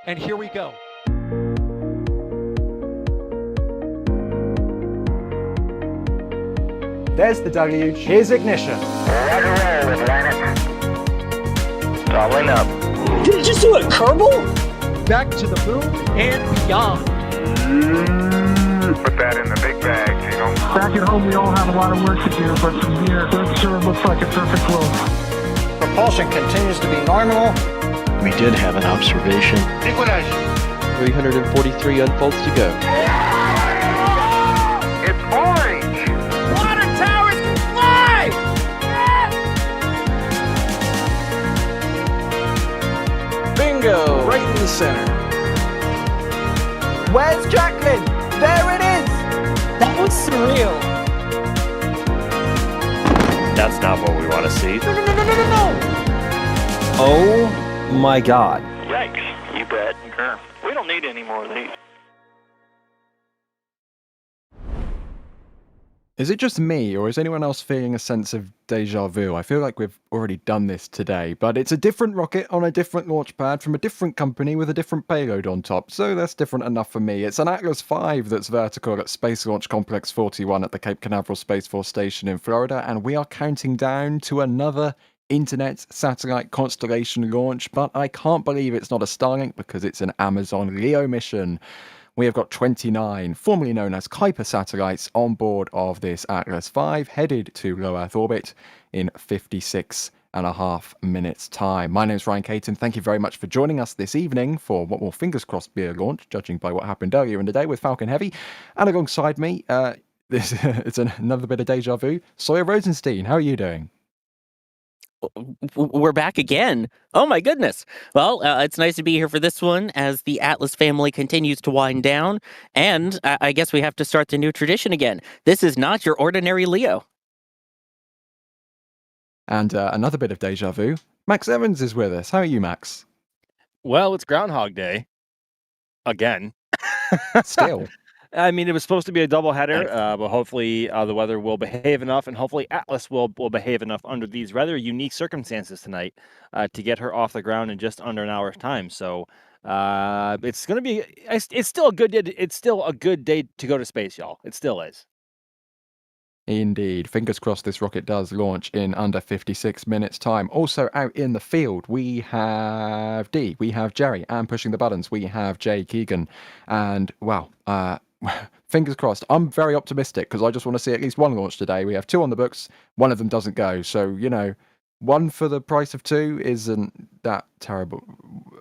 And here we go. There's the deluge. Here's ignition. Doubling up. Did it just do a Kerbal? Back to the moon and beyond. Put that in the big bag, Jingle. Back at home, we all have a lot of work to do, but from here, that sure looks like a perfect flow. Propulsion continues to be normal. We did have an observation. Equalizer. 343 unfolds to go. It's orange. Water towers can fly! Bingo! Right in the center. Where's Jacqueline? There it is! That was surreal. That's not what we want to see. No! Oh my god. Yikes. You bet. We don't need any more of these. Is it just me, or is anyone else feeling a sense of deja vu? I feel like we've already done this today, but it's a different rocket on a different launch pad from a different company with a different payload on top, so that's different enough for me. It's an Atlas V that's vertical at Space Launch Complex 41 at the Cape Canaveral Space Force Station in Florida, and we are counting down to another internet satellite constellation launch, but I can't believe it's not a Starlink because it's an Amazon LEO mission. We have got 29, formerly known as Kuiper satellites, on board of this Atlas V, headed to low Earth orbit in 56.5 minutes' time. My name is Ryan Caton. Thank you very much for joining us this evening for what will, fingers crossed, be a launch, judging by what happened earlier in the day with Falcon Heavy. And alongside me, it's another bit of deja vu. Sawyer Rosenstein, how are you doing? We're back again. Oh my goodness. Well, it's nice to be here for this one as the Atlas family continues to wind down. And I guess we have to start the new tradition again. This is not your ordinary Leo. And another bit of deja vu. Max Evans is with us. How are you, Max? Well, it's Groundhog Day. Again. Still. I mean, it was supposed to be a doubleheader, but hopefully the weather will behave enough, and hopefully Atlas will behave enough under these rather unique circumstances tonight to get her off the ground in just under an hour's time. So it's going to be. It's still a good day. It's still a good day to go to space, y'all. It still is. Indeed. Fingers crossed this rocket does launch in under 56 minutes' time. Also out in the field, we have Dee, we have Jerry, and pushing the buttons, we have Jay Keegan. And, wow, fingers crossed. I'm very optimistic because I just want to see at least one launch today. We have 2 on the books. One of them doesn't go. So, you know, 1 for the price of 2 isn't that terrible.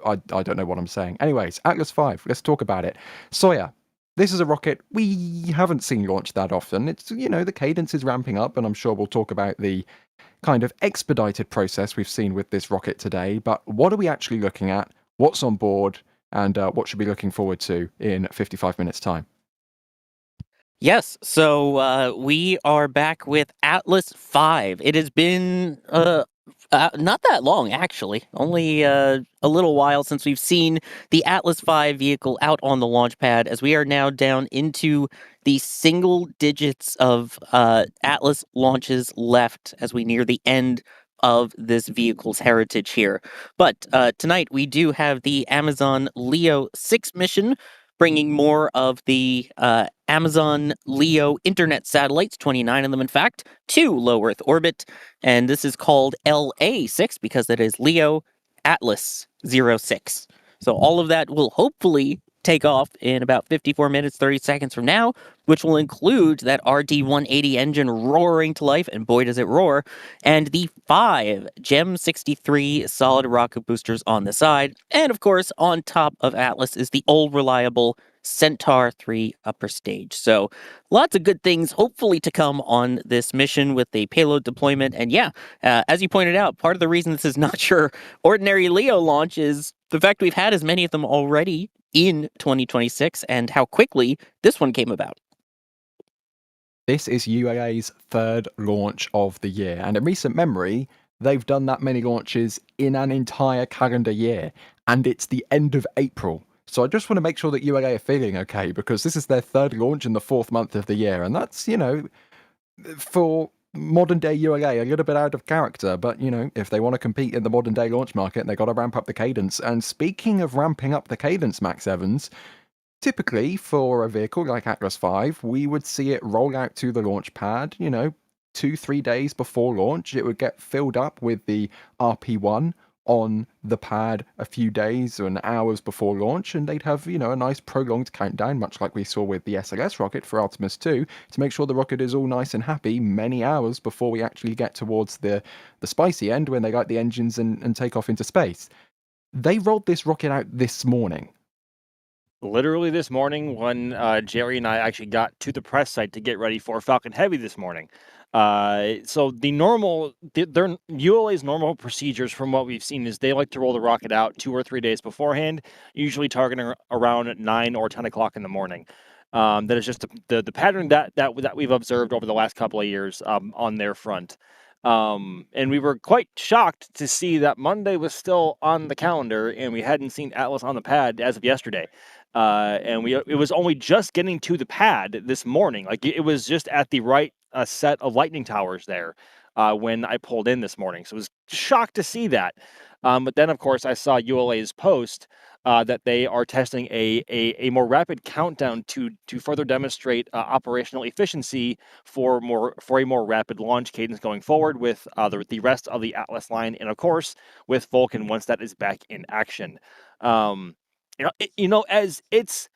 I don't know what I'm saying. Anyways, Atlas V, let's talk about it. Sawyer, this is a rocket we haven't seen launched that often. It's, you know, the cadence is ramping up, and I'm sure we'll talk about the kind of expedited process we've seen with this rocket today. But what are we actually looking at? What's on board? And what should we be looking forward to in 55 minutes' time? Yes, so we are back with Atlas V. It has been not that long, actually. Only a little while since we've seen the Atlas V vehicle out on the launch pad, as we are now down into the single digits of Atlas launches left as we near the end of this vehicle's heritage here. But tonight we do have the Amazon LEO-06 mission, bringing more of the Amazon LEO internet satellites, 29 of them in fact, to low Earth orbit. And this is called LA-06 because it is LEO Atlas 06. So all of that will hopefully take off in about 54 minutes, 30 seconds from now, which will include that RD-180 engine roaring to life, and boy does it roar, and the 5 GEM 63 solid rocket boosters on the side. And of course, on top of Atlas is the old reliable Centaur 3 upper stage. So lots of good things hopefully to come on this mission with the payload deployment. And yeah, as you pointed out, part of the reason this is not your ordinary LEO launch is the fact we've had as many of them already in 2026 and how quickly this one came about. This is ULA's 3rd launch of the year, and in recent memory, they've done that many launches in an entire calendar year, and it's the end of April. So I just want to make sure that ULA are feeling okay, because this is their 3rd launch in the 4th month of the year, and that's, you know, for modern day ULA, a little bit out of character, but if they want to compete in the modern day launch market, they got to ramp up the cadence. And speaking of ramping up the cadence, Max Evans, typically for a vehicle like Atlas V, we would see it roll out to the launch pad, 2-3 days before launch. It would get filled up with the RP1 on the pad a few days and hours before launch, and they'd have, a nice prolonged countdown, much like we saw with the SLS rocket for Artemis 2, to make sure the rocket is all nice and happy many hours before we actually get towards the spicy end when they light the engines and take off into space. They rolled this rocket out this morning. Literally this morning when Jerry and I actually got to the press site to get ready for Falcon Heavy this morning. So their ULA's normal procedures from what we've seen is they like to roll the rocket out 2 or 3 days beforehand, usually targeting around 9 or 10 o'clock in the morning. That is just the pattern that we've observed over the last couple of years on their front. And we were quite shocked to see that Monday was still on the calendar and we hadn't seen Atlas on the pad as of yesterday. And it was only just getting to the pad this morning. Like it was just at the right set of lightning towers there when I pulled in this morning. So I was shocked to see that. But then, of course, I saw ULA's post that they are testing a more rapid countdown to further demonstrate operational efficiency for a more rapid launch cadence going forward with the rest of the Atlas line, and of course with Vulcan once that is back in action. As it's,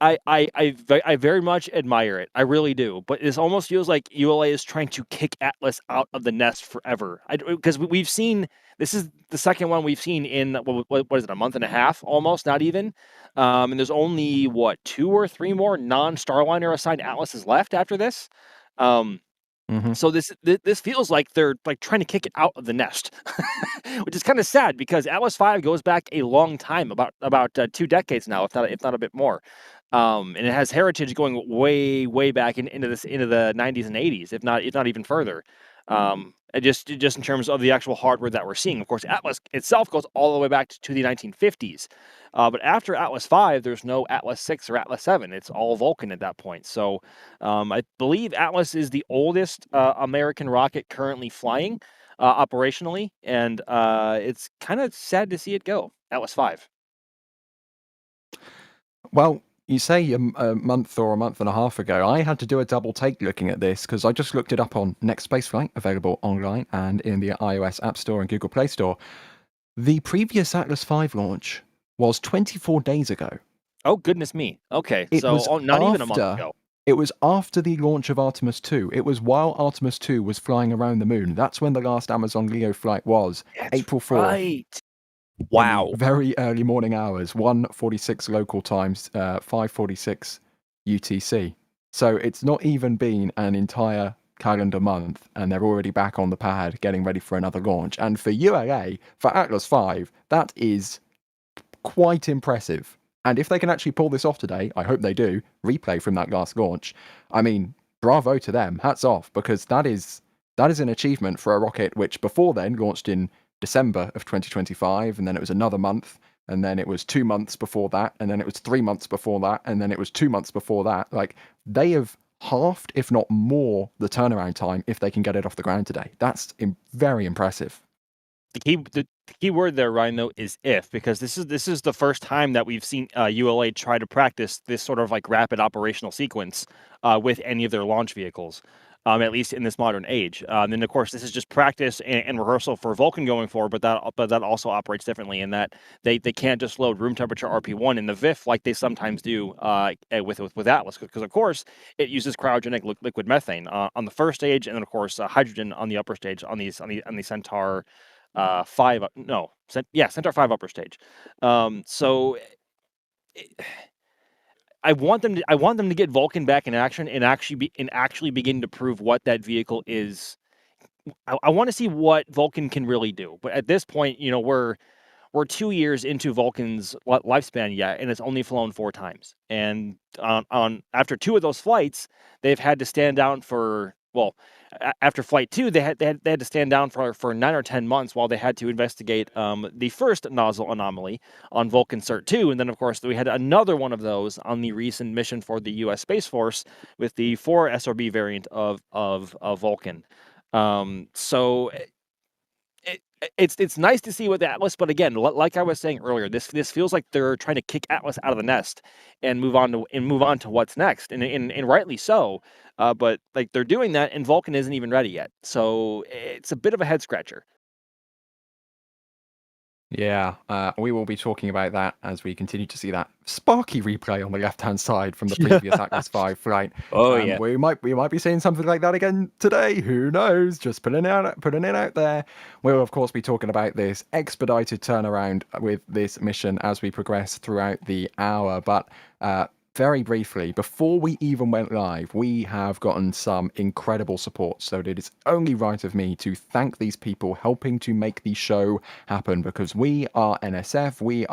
I very much admire it. I really do. But it almost feels like ULA is trying to kick Atlas out of the nest forever. Because we've seen, this is the second one we've seen in, what is it, a month and a half almost, not even. And there's only, 2 or 3 more non-Starliner assigned Atlases left after this. So this feels like they're like trying to kick it out of the nest, which is kind of sad because Atlas V goes back a long time, about 2 decades now, if not a bit more, and it has heritage going way back into the 90s and 80s, if not even further. Just in terms of the actual hardware that we're seeing. Of course, Atlas itself goes all the way back to the 1950s. But after Atlas V, there's no Atlas 6 or Atlas 7. It's all Vulcan at that point. So I believe Atlas is the oldest American rocket currently flying operationally. And it's kind of sad to see it go, Atlas V. Well, you say a month or a month and a half ago, I had to do a double take looking at this because I just looked it up on Next Spaceflight, available online and in the iOS App Store and Google Play Store. The previous Atlas V launch was 24 days ago. Oh, goodness me. Okay, It so was not even a month after- ago. It was after the launch of Artemis 2. It was while Artemis 2 was flying around the moon. That's when the last Amazon Leo flight was, April 4th. Right. Wow. Very early morning hours, 1:46 local times, 5:46 UTC. So it's not even been an entire calendar month, and they're already back on the pad getting ready for another launch. And for ULA, for Atlas V, that is quite impressive. And if they can actually pull this off today, I hope they do, replay from that last launch, I mean, bravo to them, hats off, because that is an achievement for a rocket which before then launched in December of 2025, and then it was another month, and then it was 2 months before that, and then it was 3 months before that, and then it was 2 months before that. Like, they have halved, if not more, the turnaround time if they can get it off the ground today. That's very impressive. The key word there, Ryan, though, is if, because this is the first time that we've seen ULA try to practice this sort of like rapid operational sequence with any of their launch vehicles. At least in this modern age. And of course, this is just practice and rehearsal for Vulcan going forward, but that also operates differently in that they can't just load room temperature RP1 in the VIF like they sometimes do with Atlas, because of course it uses cryogenic liquid methane on the first stage, and then of course hydrogen on the upper stage on the Centaur 5. Centaur 5 upper stage. I want them to get Vulcan back in action and actually begin to prove what that vehicle is. I want to see what Vulcan can really do. But at this point, we're 2 years into Vulcan's lifespan yet, and it's only flown 4 times. And after 2 of those flights, they've had to stand down for well, after Flight 2, they had to stand down for 9 or 10 months while they had to investigate the first nozzle anomaly on Vulcan Cert 2, and then of course we had another one of those on the recent mission for the U.S. Space Force with the 4 SRB variant of Vulcan. So it's nice to see with Atlas, but again, like I was saying earlier, this feels like they're trying to kick Atlas out of the nest and move on to what's next, and rightly so. But like they're doing that, and Vulcan isn't even ready yet, so it's a bit of a head scratcher. Yeah, we will be talking about that as we continue to see that sparky replay on the left-hand side from the previous Atlas V flight. Oh, yeah. We might be seeing something like that again today. Who knows? Just putting it out there. We'll of course be talking about this expedited turnaround with this mission as we progress throughout the hour. But very briefly, before we even went live, we have gotten some incredible support. So it is only right of me to thank these people helping to make the show happen, because we are NSF. We're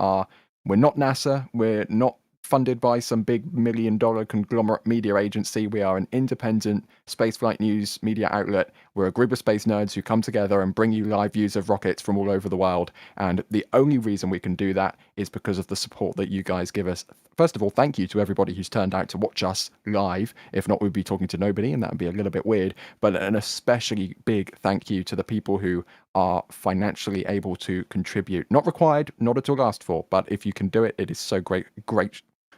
not NASA. We're not funded by some big $1 million conglomerate media agency. We are an independent spaceflight news media outlet. We're a group of space nerds who come together and bring you live views of rockets from all over the world. And the only reason we can do that is because of the support that you guys give us. First of all, thank you to everybody who's turned out to watch us live. If not, we'd be talking to nobody, and that would be a little bit weird. But an especially big thank you to the people who are financially able to contribute. Not required, not at all asked for, but if you can do it, it is so great.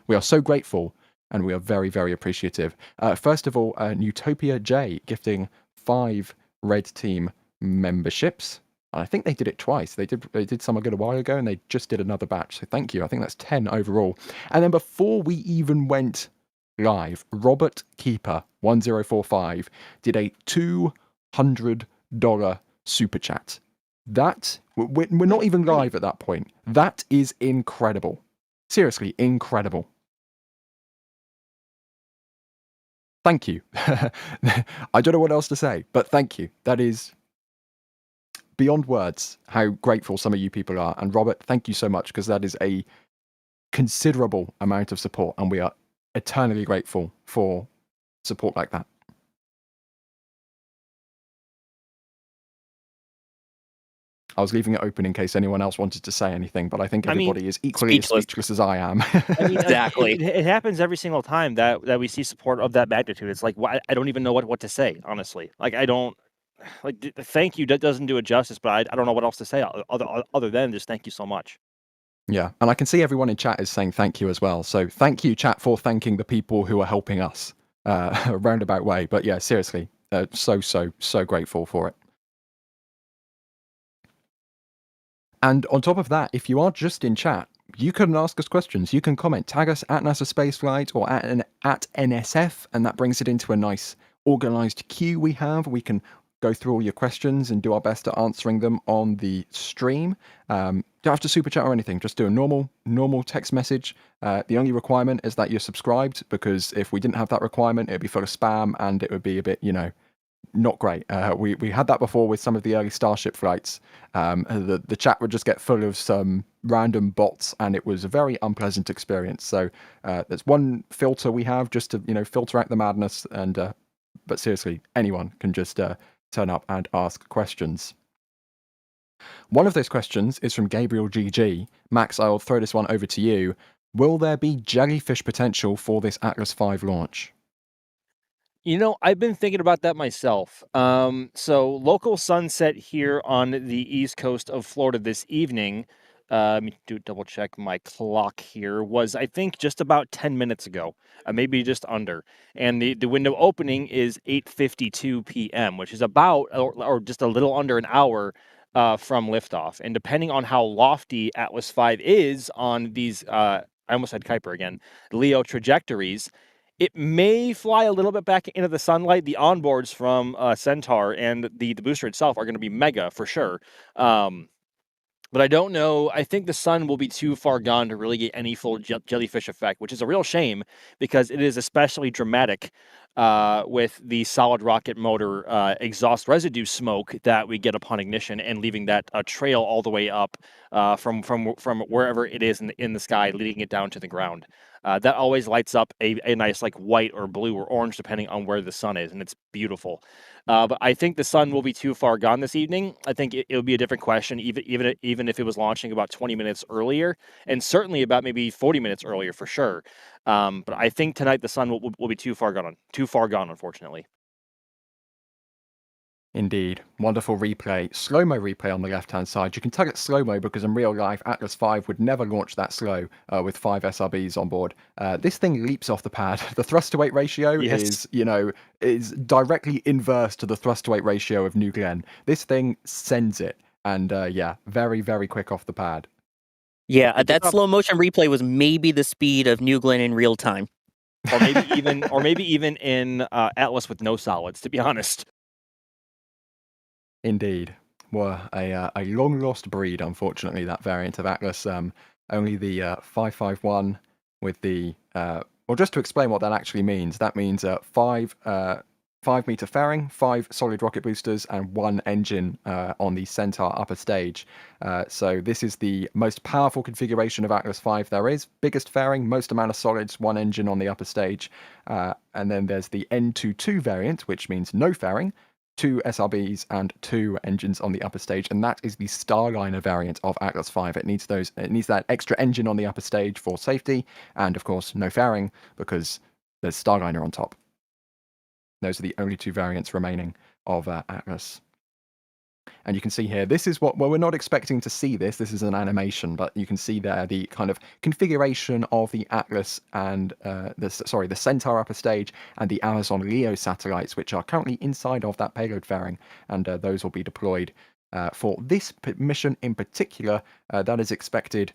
We are so grateful, and we are very, very appreciative. First of all, Utopia J gifting 5 Red Team memberships. I think they did it twice. They did some a good while ago, and they just did another batch. So thank you. I think that's 10 overall. And then before we even went live, Robert Keeper 1045 did a $200 super chat. That we're not even live at that point. That is incredible. Seriously, incredible. Thank you. I don't know what else to say, but thank you. That is beyond words how grateful some of you people are. And Robert, thank you so much, because that is a considerable amount of support, and we are eternally grateful for support like that. I was leaving it open in case anyone else wanted to say anything, but I think everybody is equally as speechless as I am. Exactly. It happens every single time that we see support of that magnitude. It's like, I don't even know what to say, honestly. Like, I don't, like, thank you doesn't do it justice, but I don't know what else to say other than just thank you so much. Yeah, and I can see everyone in chat is saying thank you as well. So thank you, chat, for thanking the people who are helping us a roundabout way. But yeah, seriously, so grateful for it. And on top of that, if you are just in chat, you can ask us questions. You can comment, tag us at NASA Spaceflight or at NSF, and that brings it into a nice organized queue we have. We can go through all your questions and do our best at answering them on the stream. Don't have to super chat or anything. Just do a normal text message. The only requirement is that you're subscribed, because if we didn't have that requirement, it'd be full of spam and it would be a bit, not great. We had that before with some of the early Starship flights. The chat would just get full of some random bots, and it was a very unpleasant experience. So there's one filter we have just to filter out the madness. And but seriously, anyone can just turn up and ask questions. One of those questions is from Gabriel GG. Max, I'll throw this one over to you. Will there be jellyfish potential for this Atlas V launch? I've been thinking about that myself. So local sunset here on the east coast of Florida this evening, let me double check my clock here, was I think just about 10 minutes ago, maybe just under. And the window opening is 8:52 p.m., which is about or just a little under an hour from liftoff. And depending on how lofty Atlas V is on these, I almost said Kuiper again, LEO trajectories, it may fly a little bit back into the sunlight. The onboards from Centaur and the booster itself are going to be mega for sure. But I don't know. I think the sun will be too far gone to really get any full jellyfish effect, which is a real shame because it is especially dramatic with the solid rocket motor exhaust residue smoke that we get upon ignition, and leaving that trail all the way up from wherever it is in the sky, leading it down to the ground. That always lights up a nice like white or blue or orange depending on where the sun is, and it's beautiful. But I think the sun will be too far gone this evening. I think it'll be a different question, even if it was launching about 20 minutes earlier, and certainly about maybe 40 minutes earlier for sure. But I think tonight the sun will be too far gone, unfortunately. Indeed. Wonderful replay. Slow-mo replay on the left-hand side. You can tell it's slow-mo because in real life, Atlas V would never launch that slow with 5 SRBs on board. This thing leaps off the pad. The thrust-to-weight ratio is directly inverse to the thrust-to-weight ratio of New Glenn. This thing sends it. And yeah, very, very quick off the pad. Yeah, that slow motion replay was maybe the speed of New Glenn in real time. Or maybe even in Atlas with no solids, to be honest. Indeed. Well, a long-lost breed, unfortunately, that variant of Atlas. Only the 551 with the... well, just to explain what that actually means, that means 5-meter fairing, 5 solid rocket boosters, and 1 engine on the Centaur upper stage. So this is the most powerful configuration of Atlas V there is. Biggest fairing, most amount of solids, 1 engine on the upper stage. And then there's the N22 variant, which means no fairing, 2 SRBs and 2 engines on the upper stage, and that is the Starliner variant of Atlas V. It needs that extra engine on the upper stage for safety, and of course no fairing because there's Starliner on top. Those are the only 2 variants remaining of Atlas. And you can see here, this is what, well, we're not expecting to see this. This is an animation, but you can see there the kind of configuration of the Atlas and the Centaur upper stage and the Amazon LEO satellites, which are currently inside of that payload fairing, and those will be deployed for this mission in particular. That is expected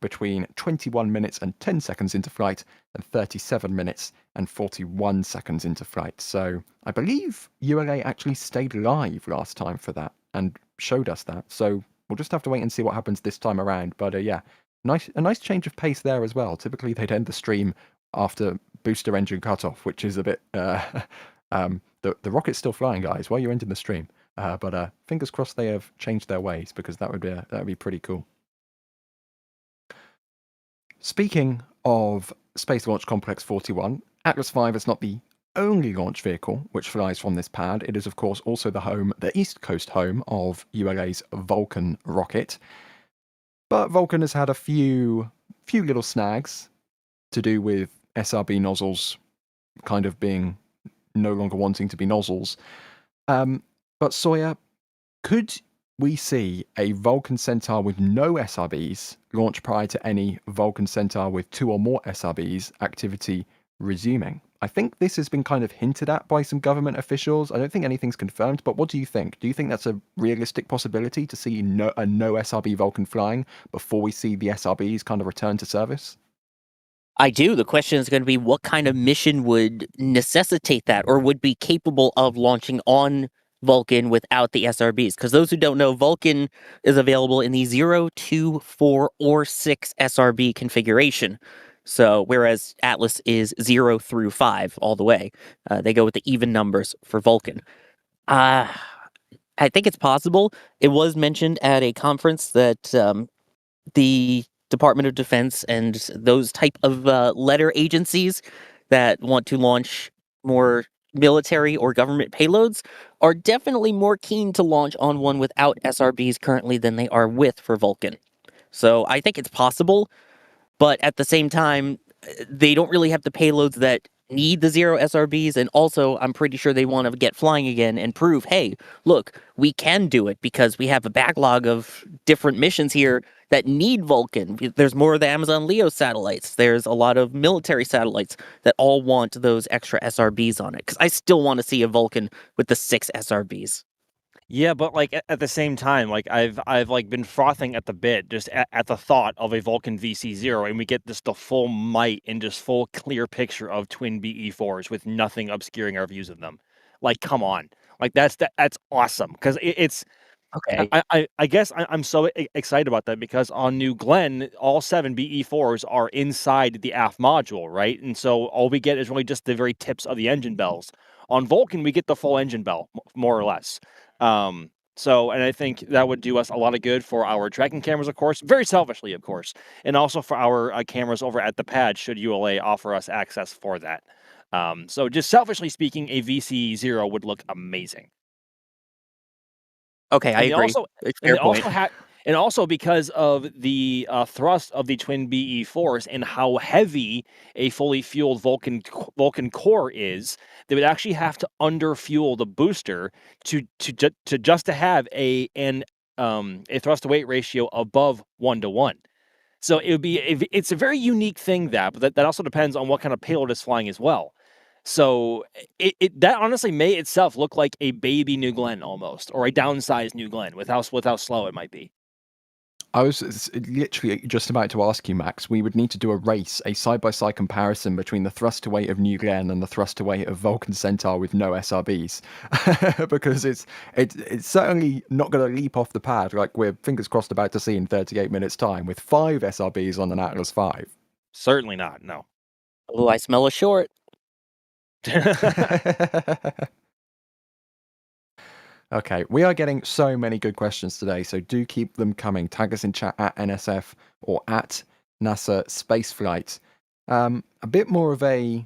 between 21 minutes and 10 seconds into flight and 37 minutes and 41 seconds into flight. So I believe ULA actually stayed live last time for that and showed us that. So we'll just have to wait and see what happens this time around. But yeah, a nice change of pace there as well. Typically they'd end the stream after booster engine cutoff, which is a bit... the rocket's still flying, guys, while you're ending the stream. But fingers crossed they have changed their ways, because that would be pretty cool. Speaking of Space Launch Complex 41, Atlas V is not the only launch vehicle which flies from this pad. It is, of course, also the East Coast home of ULA's Vulcan rocket. But Vulcan has had a few little snags to do with SRB nozzles kind of being no longer wanting to be nozzles. But Sawyer, could we see a Vulcan Centaur with no SRBs launch prior to any Vulcan Centaur with 2 or more SRBs activity resuming? I think this has been kind of hinted at by some government officials. I don't think anything's confirmed, but what do you think? Do you think that's a realistic possibility to see a no SRB Vulcan flying before we see the SRBs kind of return to service? I do. The question is going to be what kind of mission would necessitate that or would be capable of launching on Vulcan without the SRBs. Because those who don't know, Vulcan is available in the 0, 2, 4, or 6 SRB configuration. So whereas Atlas is 0 through 5 all the way. They go with the even numbers for Vulcan. I think it's possible. It was mentioned at a conference that the Department of Defense and those type of letter agencies that want to launch more military or government payloads are definitely more keen to launch on one without SRBs currently than they are with for Vulcan. So I think it's possible, but at the same time, they don't really have the payloads that need the 0 SRBs, and also I'm pretty sure they want to get flying again and prove, hey, look, we can do it because we have a backlog of different missions here that need Vulcan. There's more of the Amazon LEO satellites. There's a lot of military satellites that all want those extra SRBs on it, because I still want to see a Vulcan with the 6 SRBs. Yeah, but like at the same time, like I've like been frothing at the bit just at the thought of a Vulcan VC0, and we get the full might and just full clear picture of twin BE4s with nothing obscuring our views of them. Like, come on, like that's awesome, because it's Okay. I guess I'm so excited about that because on New Glenn, all 7 BE4s are inside the aft module, right? And so all we get is really just the very tips of the engine bells. On Vulcan, we get the full engine bell, more or less. And I think that would do us a lot of good for our tracking cameras, of course, very selfishly, of course, and also for our cameras over at the pad, should ULA offer us access for that. So just selfishly speaking, a VC0 would look amazing. Okay, I And they agree. also It's and fair they point. also had and also because of the thrust of the twin BE4s and how heavy a fully fueled Vulcan core is, they would actually have to underfuel the booster to just to have a thrust to weight ratio above 1-to-1. So it's a very unique thing that also depends on what kind of payload is flying as well. So that honestly may itself look like a baby New Glenn almost, or a downsized New Glenn with how slow it might be. I was literally just about to ask you, Max. We would need to do a race, a side-by-side comparison between the thrust to weight of New Glenn and the thrust to weight of Vulcan Centaur with no SRBs, because it's certainly not going to leap off the pad like we're fingers crossed about to see in 38 minutes time with 5 SRBs on an Atlas V. Certainly not. No. Oh, I smell a short. Okay, we are getting so many good questions today, so do keep them coming. Tag us in chat at NSF or at NASA Spaceflight. A bit more of a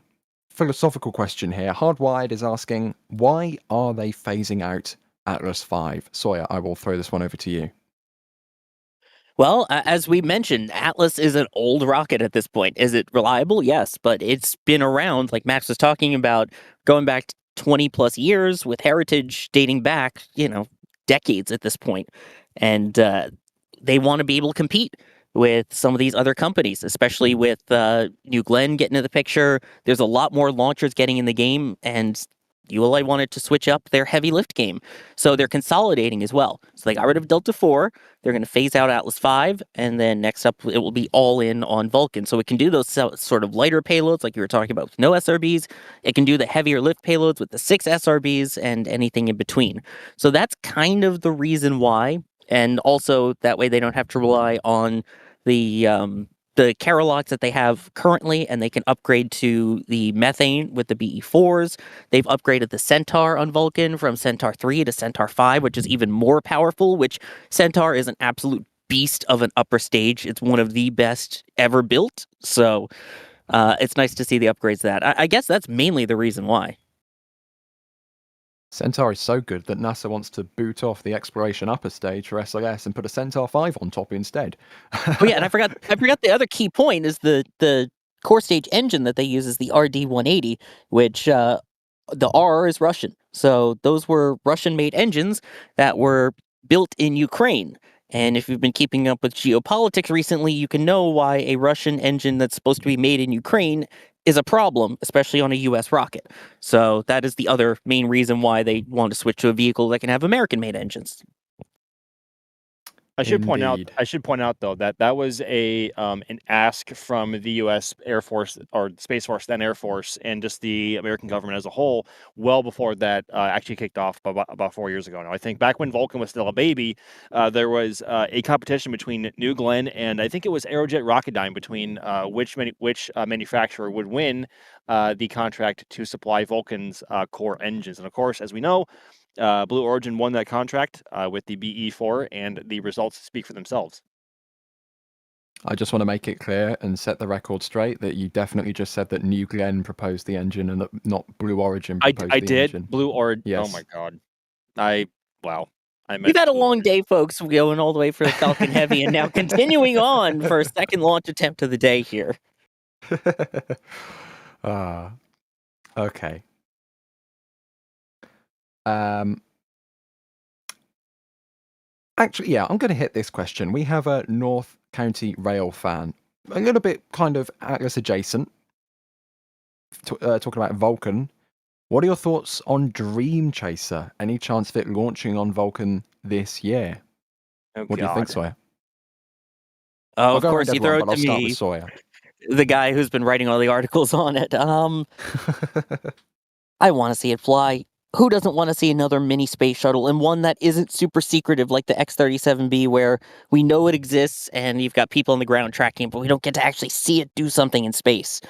philosophical question here. Hardwired is asking, why are they phasing out Atlas V? Sawyer, I will throw this one over to you. Well, as we mentioned, Atlas is an old rocket at this point. Is it reliable? Yes, but it's been around, like Max was talking about, going back 20 plus years with heritage dating back, decades at this point. And they want to be able to compete with some of these other companies, especially with New Glenn getting into the picture. There's a lot more launchers getting in the game, and ULA wanted to switch up their heavy lift game. So they're consolidating as well. So they got rid of Delta 4. They're going to phase out Atlas 5. And then next up, it will be all in on Vulcan. So it can do those sort of lighter payloads like you were talking about with no SRBs. It can do the heavier lift payloads with the 6 SRBs and anything in between. So that's kind of the reason why. And also that way they don't have to rely on the Carolocks that they have currently, and they can upgrade to the methane with the BE4s. They've upgraded the Centaur on Vulcan from Centaur 3 to Centaur 5, which is even more powerful, which Centaur is an absolute beast of an upper stage. It's one of the best ever built. So it's nice to see the upgrades to that. I guess that's mainly the reason why. Centaur is so good that NASA wants to boot off the exploration upper stage for SLS and put a Centaur 5 on top instead. Oh yeah, and I forgot the other key point is the core stage engine that they use is the RD-180, which the R is Russian. So those were Russian-made engines that were built in Ukraine. And if you've been keeping up with geopolitics recently, you can know why a Russian engine that's supposed to be made in Ukraine is a problem, especially on a U.S. rocket. So that is the other main reason why they want to switch to a vehicle that can have American-made engines. I should point out though that was an ask from the U.S. Air Force or Space Force, then Air Force, and just the American government as a whole, well before that actually kicked off about 4 years ago now. I think back when Vulcan was still a baby, there was a competition between New Glenn and I think it was Aerojet Rocketdyne between which manufacturer would win the contract to supply Vulcan's core engines. And of course, as we know, Blue Origin won that contract with the BE4, and the results speak for themselves. I just want to make it clear and set the record straight that you definitely just said that New Glenn proposed the engine and that not Blue Origin proposed the engine. Blue Origin. Yes. Oh my god. Wow. We've had a long day, folks, going all the way for the Falcon Heavy and now continuing on for a second launch attempt of the day here. Okay. Actually, yeah, I'm going to hit this question. We have a North County Rail fan, a little bit kind of Atlas adjacent, talking about Vulcan. What are your thoughts on Dream Chaser? Any chance of it launching on Vulcan this year? Oh, what do you think, Sawyer? Oh, of course, you throw it to I'll start me, with Sawyer. the guy who's been writing all the articles on it. I want to see it fly. who doesn't want to see another mini space shuttle, and one that isn't super secretive like the X-37B, where we know it exists and you've got people on the ground tracking it, but we don't get to actually see it do something in space.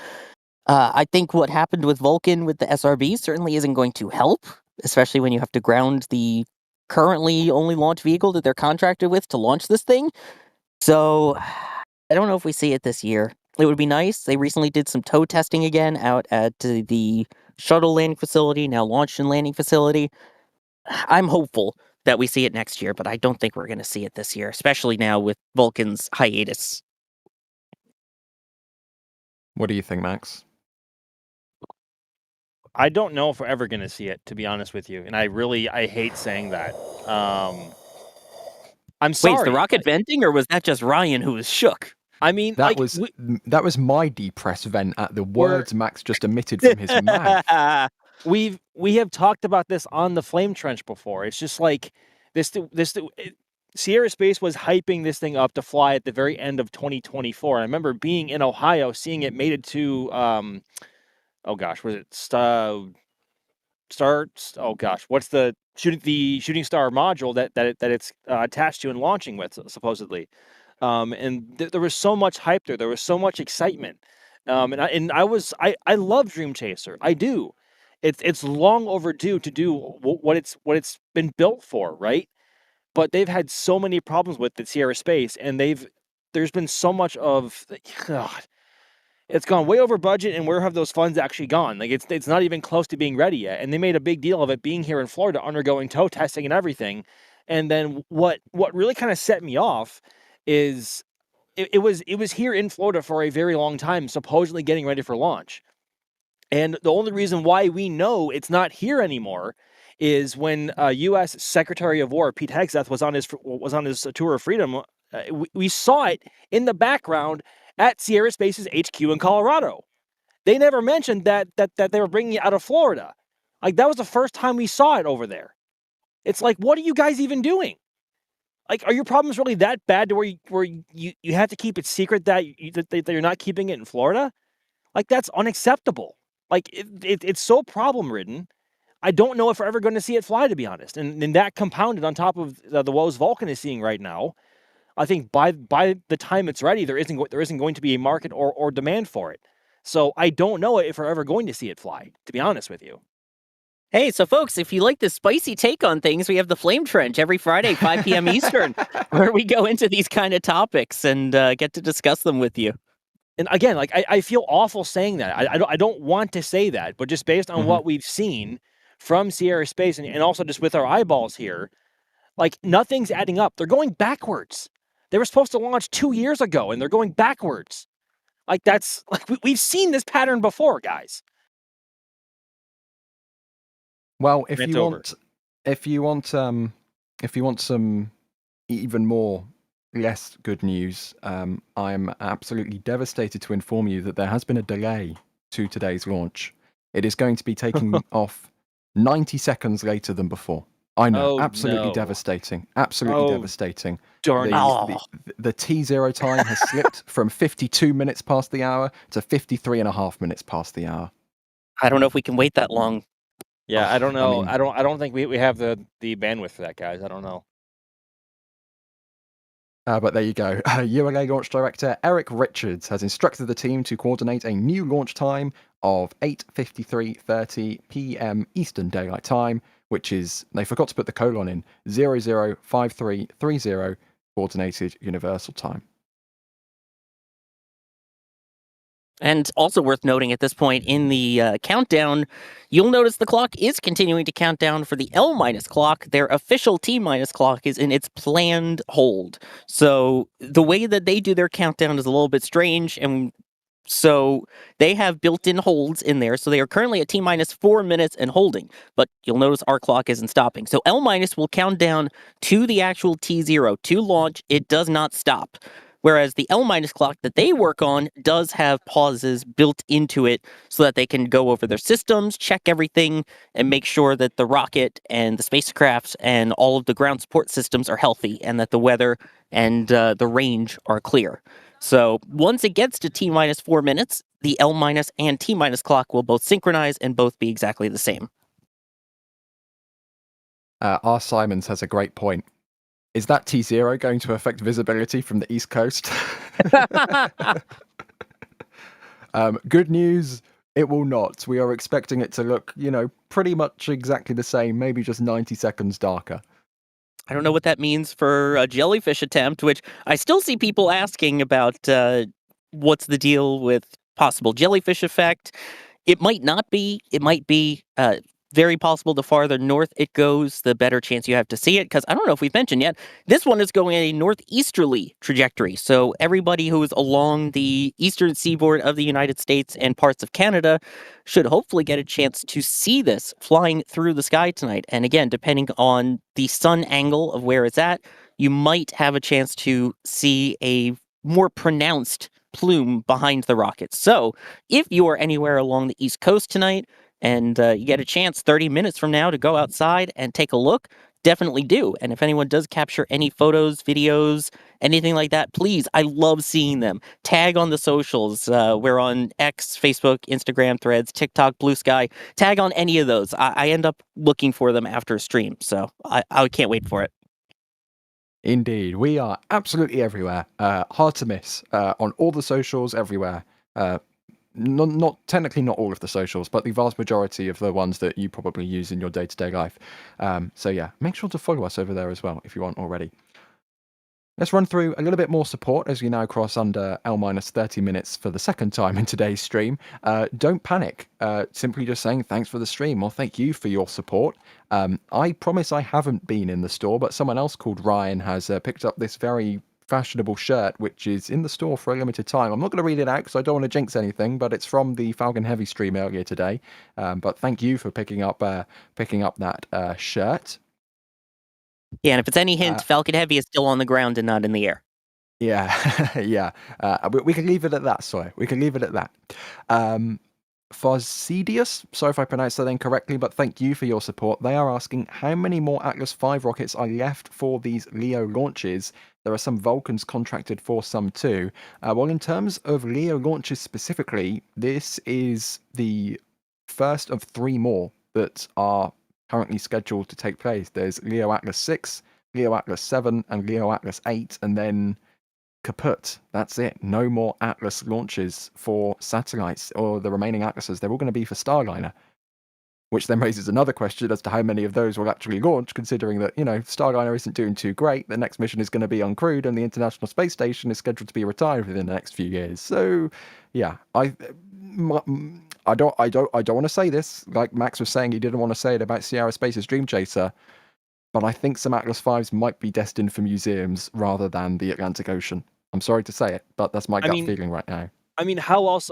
I think what happened with Vulcan with the SRB certainly isn't going to help, especially when you have to ground the currently only launch vehicle that they're contracted with to launch this thing. So I don't know if we see it this year. It would be nice. They recently did some tow testing again out at the shuttle landing facility, now launched and landing facility. I'm hopeful that we see it next year, but I don't think we're going to see it this year, especially now with Vulcan's hiatus. What do you think, Max? I don't know if we're ever going to see it, to be honest with you. And I hate saying that. I'm sorry. Wait, is the rocket venting, or was that just Ryan who was shook? I mean, That was my depressed vent at the words Max just emitted from his mouth. We have talked about this on the Flame Trench before. It's just like Sierra Space was hyping this thing up to fly at the very end of 2024. I remember being in Ohio, seeing it mated to oh gosh, was it what's the shooting star module that it's attached to and launching with, supposedly. And there was so much hype there. There was so much excitement. And I love Dream Chaser. I do. It's long overdue to do what it's been built for, right? But they've had so many problems with the Sierra Space, and there's been so much of God. It's gone way over budget, and where have those funds actually gone? Like it's not even close to being ready yet. And they made a big deal of it being here in Florida, undergoing tow testing and everything. And then what really kind of set me off is it was here in Florida for a very long time, supposedly getting ready for launch. And the only reason why we know it's not here anymore is when U.S. Secretary of War Pete Hegseth was on his tour of freedom. We saw it in the background at Sierra Space's HQ in Colorado. They never mentioned that they were bringing it out of Florida. Like, that was the first time we saw it over there. It's like, what are you guys even doing? Like, are your problems really that bad to where you have to keep it secret that you're not keeping it in Florida? Like, that's unacceptable. Like, it's so problem-ridden. I don't know if we're ever going to see it fly, to be honest. And that compounded on top of the woes Vulcan is seeing right now, I think by the time it's ready, there isn't going to be a market or demand for it. So I don't know if we're ever going to see it fly, to be honest with you. Hey, so folks, if you like this spicy take on things, we have the Flame Trench every Friday, 5 p.m. Eastern, where we go into these kind of topics and get to discuss them with you. And again, like I feel awful saying that. I don't want to say that, but just based on what we've seen from Sierra Space and also just with our eyeballs here, like, nothing's adding up. They're going backwards. They were supposed to launch 2 years ago, and they're going backwards. Like, that's like we've seen this pattern before, guys. Well, if you want some even more less good news, I'm absolutely devastated to inform you that there has been a delay to today's launch. It is going to be taking off 90 seconds later than before. I know, absolutely devastating. Absolutely devastating. Darn the T0 time has slipped from 52 minutes past the hour to 53 and a half minutes past the hour. I don't know if we can wait that long. Yeah, I don't know. I don't think we have the bandwidth for that, guys. I don't know. But there you go. ULA launch director Eric Richards has instructed the team to coordinate a new launch time of 8:53:30 p.m. Eastern Daylight Time, which is, they forgot to put the colon in, 005330 Coordinated Universal Time. And also worth noting at this point in the countdown, you'll notice the clock is continuing to count down for the L- clock. Their official T- clock is in its planned hold. So the way that they do their countdown is a little bit strange, and so they have built-in holds in there. So they are currently at T- 4 minutes and holding, but you'll notice our clock isn't stopping. So L- will count down to the actual T0 to launch. It does not stop. Whereas the L- clock that they work on does have pauses built into it so that they can go over their systems, check everything, and make sure that the rocket and the spacecraft and all of the ground support systems are healthy and that the weather and the range are clear. So once it gets to T- 4 minutes, the L- and T- clock will both synchronize and both be exactly the same. R. Simons has a great point. Is that T0 going to affect visibility from the East Coast? Good news, it will not. We are expecting it to look, pretty much exactly the same, maybe just 90 seconds darker. I don't know what that means for a jellyfish attempt, which I still see people asking about what's the deal with possible jellyfish effect. It might not be. It might be very possible the farther north it goes, the better chance you have to see it. Because I don't know if we've mentioned yet, this one is going a northeasterly trajectory. So everybody who is along the eastern seaboard of the United States and parts of Canada should hopefully get a chance to see this flying through the sky tonight. And again, depending on the sun angle of where it's at, you might have a chance to see a more pronounced plume behind the rocket. So if you are anywhere along the East Coast tonight and you get a chance 30 minutes from now to go outside and take a look, definitely do. And if anyone does capture any photos, videos, anything like that, please, I love seeing them. Tag on the socials. We're on X, Facebook, Instagram, Threads, TikTok, Blue Sky. Tag on any of those. I end up looking for them after a stream, so I can't wait for it. Indeed, we are absolutely everywhere. Hard to miss on all the socials everywhere. Not technically not all of the socials, but the vast majority of the ones that you probably use in your day-to-day life. So yeah, make sure to follow us over there as well if you aren't already. Let's run through a little bit more support as we now cross under L-30 minutes for the second time in today's stream. Don't panic. Simply just saying thanks for the stream or thank you for your support. I promise I haven't been in the store, but someone else called Ryan has picked up this very fashionable shirt, which is in the store for a limited time. I'm not going to read it out because I don't want to jinx anything, but it's from the Falcon Heavy stream earlier today. But thank you for picking up that shirt. Yeah, and if it's any hint, Falcon Heavy is still on the ground and not in the air. Yeah, yeah. We can leave it at that, sorry. We can leave it at that. Fosidius, sorry if I pronounced that incorrectly, but thank you for your support. They are asking how many more Atlas V rockets are left for these LEO launches. There are some Vulcans contracted for some too. Well, in terms of LEO launches specifically, this is the first of 3 more that are currently scheduled to take place. There's LEO Atlas 6, LEO Atlas 7, and LEO Atlas 8, and then kaput. That's it. No more Atlas launches for satellites or the remaining Atlases. They're all going to be for Starliner, which then raises another question as to how many of those will actually launch, considering that, Starliner isn't doing too great. The next mission is going to be uncrewed, and the International Space Station is scheduled to be retired within the next few years. So, yeah, I don't want to say this. Like Max was saying, he didn't want to say it about Sierra Space's Dream Chaser, but I think some Atlas Vs might be destined for museums rather than the Atlantic Ocean. I'm sorry to say it, but that's my gut feeling right now. I mean, how else?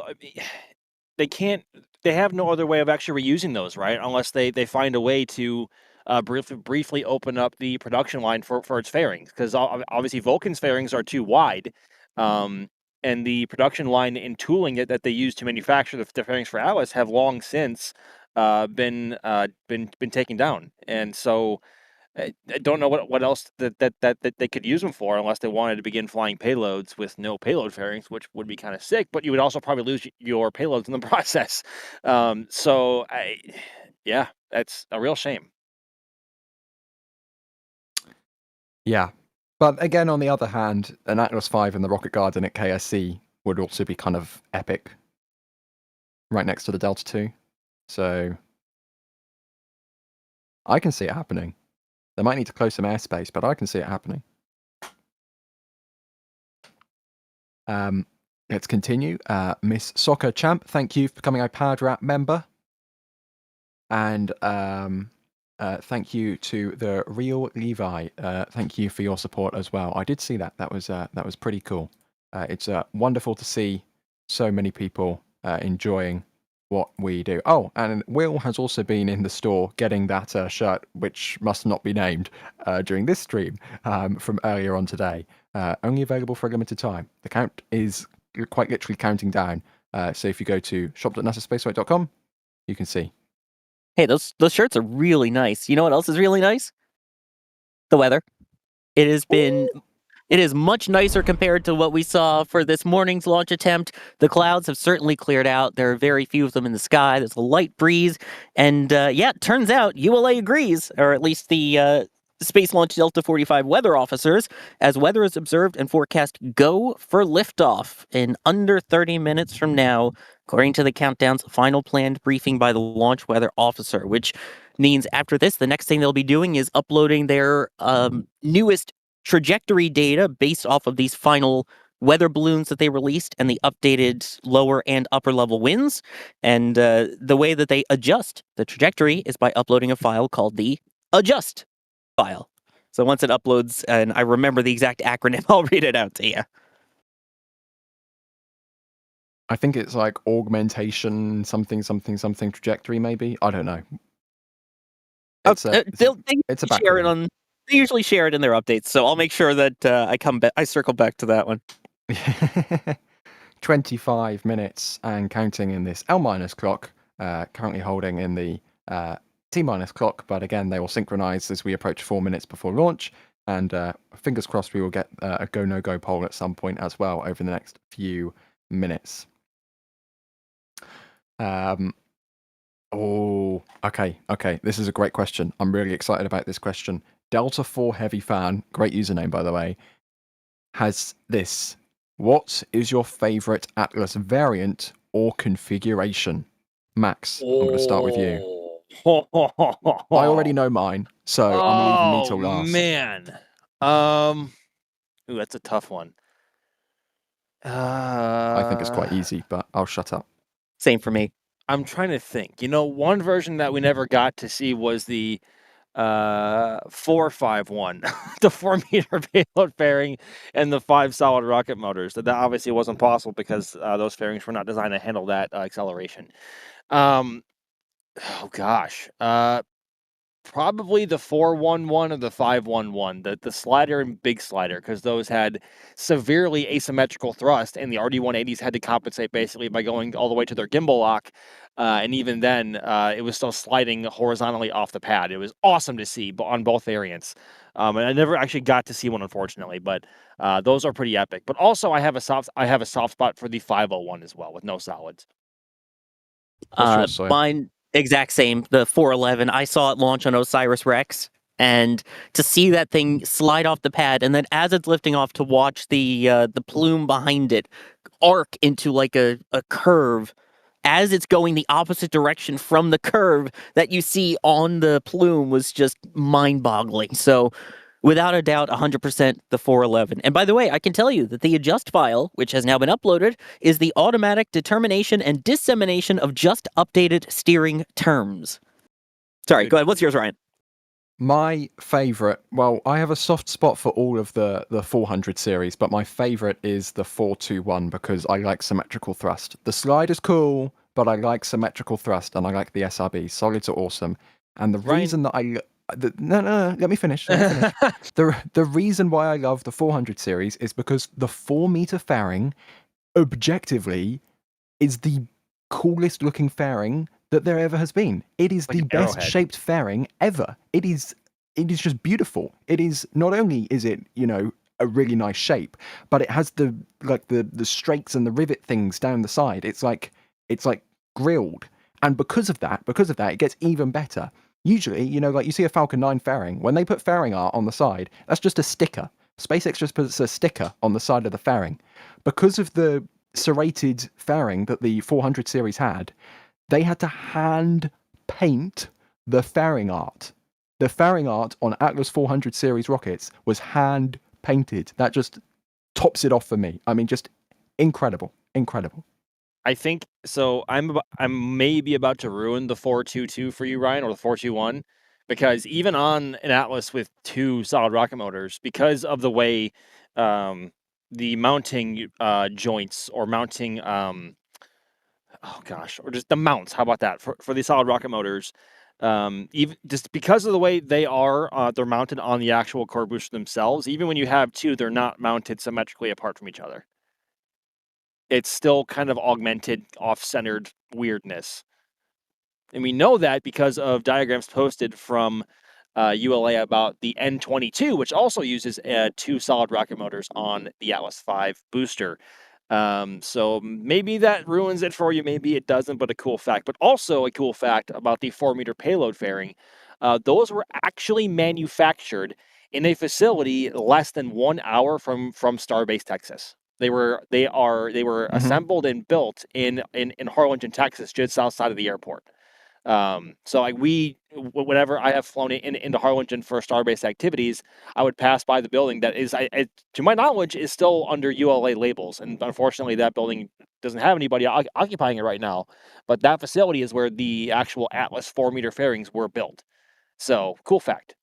They can't. They have no other way of actually reusing those, right? Unless they find a way to briefly open up the production line for its fairings, because obviously Vulcan's fairings are too wide, and the production line and tooling that they use to manufacture the fairings for Atlas have long since been taken down, and so I don't know what else that they could use them for, unless they wanted to begin flying payloads with no payload fairings, which would be kind of sick. But you would also probably lose your payloads in the process. So that's a real shame. Yeah, but again, on the other hand, an Atlas V and the Rocket Garden at KSC would also be kind of epic, right next to the Delta II. So I can see it happening. They might need to close some airspace, but I can see it happening. Let's continue. Miss Soccer Champ, thank you for becoming a Powered Rap member. And thank you to the Real Levi. Thank you for your support as well. I did see that. That was pretty cool. It's wonderful to see so many people enjoying what we do. Oh, and Will has also been in the store getting that shirt, which must not be named, during this stream from earlier on today. Only available for a limited time. The count is quite literally counting down. So if you go to shop.nasaspaceflight.com, you can see. Hey, those shirts are really nice. You know what else is really nice? The weather. It has been It is much nicer compared to what we saw for this morning's launch attempt. The clouds have certainly cleared out. There are very few of them in the sky. There's a light breeze. And yeah, it turns out ULA agrees, or at least the Space Launch Delta 45 weather officers, as weather is observed and forecast go for liftoff in under 30 minutes from now, according to the countdown's final planned briefing by the launch weather officer, which means after this, the next thing they'll be doing is uploading their newest trajectory data based off of these final weather balloons that they released and the updated lower and upper level winds. And the way that they adjust the trajectory is by uploading a file called the adjust file. So once it uploads, and I remember the exact acronym, I'll read it out to you. I think it's like augmentation, something trajectory, maybe. I don't know. It's a share it on. They usually share it in their updates, so I'll make sure that I circle back to that one. 25 minutes and counting in this L- clock, currently holding in the T- clock, but again, they will synchronize as we approach 4 minutes before launch, and fingers crossed we will get a go, no-go poll at some point as well over the next few minutes. Okay. This is a great question. I'm really excited about this question. Delta 4 Heavy Fan, great username by the way, has this. What is your favorite Atlas variant or configuration? Max, I'm going to start with you. I already know mine, so I'm leaving me till last. Man. Ooh, that's a tough one. I think it's quite easy, but I'll shut up. Same for me. I'm trying to think. One version that we never got to see was the 451, the 4-meter payload fairing and the 5 solid rocket motors. That obviously wasn't possible because those fairings were not designed to handle that acceleration. Oh gosh. Probably the 411 or the 511, the slider and big slider, because those had severely asymmetrical thrust, and the RD-180s had to compensate basically by going all the way to their gimbal lock, and even then, it was still sliding horizontally off the pad. It was awesome to see on both variants, and I never actually got to see one, unfortunately, but those are pretty epic. But also, I have a soft spot for the 501 as well, with no solids. Mine exact same, the 411. I saw it launch on Osiris-Rex, and to see that thing slide off the pad, and then as it's lifting off, to watch the plume behind it arc into like a curve as it's going the opposite direction from the curve that you see on the plume was just mind-boggling. So without a doubt, 100% the 411. And by the way, I can tell you that the adjust file, which has now been uploaded, is the automatic determination and dissemination of just updated steering terms. Sorry, go ahead. What's yours, Ryan? My favorite, well, I have a soft spot for all of the 400 series, but my favorite is the 421 because I like symmetrical thrust. The slide is cool, but I like symmetrical thrust and I like the SRB. Solids are awesome. And the reason that No, let me finish. The reason why I love the 400 series is because the 4-meter fairing, objectively, is the coolest looking fairing that there ever has been. It is the best shaped fairing ever. It is just beautiful. It is, not only is it, a really nice shape, but it has the strakes and the rivet things down the side. It's like grilled. And because of that, it gets even better. Usually, you see a Falcon 9 fairing, when they put fairing art on the side, that's just a sticker. SpaceX just puts a sticker on the side of the fairing. Because of the serrated fairing that the 400 series had, they had to hand paint the fairing art. The fairing art on Atlas 400 series rockets was hand painted. That just tops it off for me. I mean, just incredible. I think so. I'm maybe about to ruin the 422 for you, Ryan, or the 421, because even on an Atlas with 2 solid rocket motors, because of the way the mounting joints or mounting or just the mounts. How about that for the solid rocket motors? Even just because of the way they are, they're mounted on the actual core booster themselves. Even when you have 2, they're not mounted symmetrically apart from each other. It's still kind of augmented, off-centered weirdness. And we know that because of diagrams posted from ULA about the N22, which also uses 2 solid rocket motors on the Atlas V booster. So maybe that ruins it for you, maybe it doesn't, but a cool fact. But also a cool fact about the 4-meter payload fairing. Those were actually manufactured in a facility less than 1 hour from Starbase, Texas. They were assembled and built in Harlingen, Texas, just outside of the airport. So whenever I have flown into Harlingen for Starbase activities, I would pass by the building that is, to my knowledge, is still under ULA labels. And unfortunately, that building doesn't have anybody occupying it right now. But that facility is where the actual Atlas 4-meter fairings were built. So, cool fact.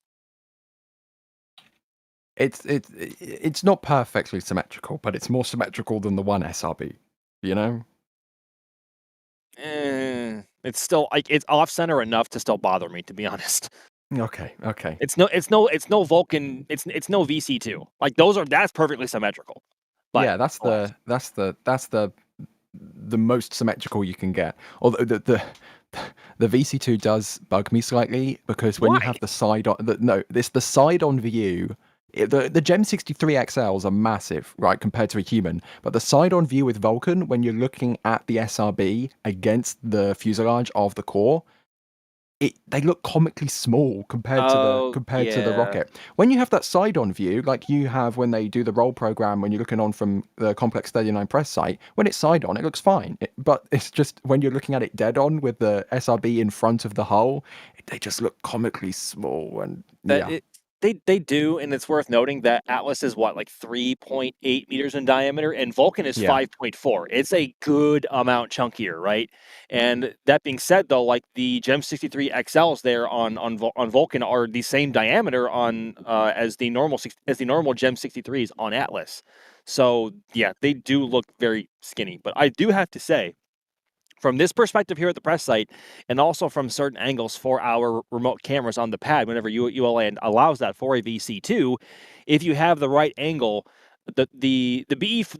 It's not perfectly symmetrical, but it's more symmetrical than the one SRB, you know? It's still it's off center enough to still bother me, to be honest. Okay. It's no Vulcan. It's no VC2. Like that's perfectly symmetrical. But Yeah, that's the most symmetrical you can get. Although the VC2 does bug me slightly because when you have the side on it's the side on view. The Gem 63 XLs are massive, right, compared to a human. But the side-on view with Vulcan, when you're looking at the SRB against the fuselage of the core, they look comically small compared to the rocket. When you have that side-on view, like you have when they do the roll program, when you're looking on from the Complex 39 press site, when it's side-on, it looks fine. But it's just when you're looking at it dead-on with the SRB in front of the hull, they just look comically small. And They do, and it's worth noting that Atlas is like 3.8 meters in diameter, and Vulcan is 5.4. It's a good amount chunkier, right? And that being said, though, like the Gem 63 XLs there on Vulcan are the same diameter as the normal Gem 63s on Atlas. So yeah, they do look very skinny. But I do have to say, from this perspective here at the press site, and also from certain angles for our remote cameras on the pad, whenever ULA allows that for a VC2, if you have the right angle, the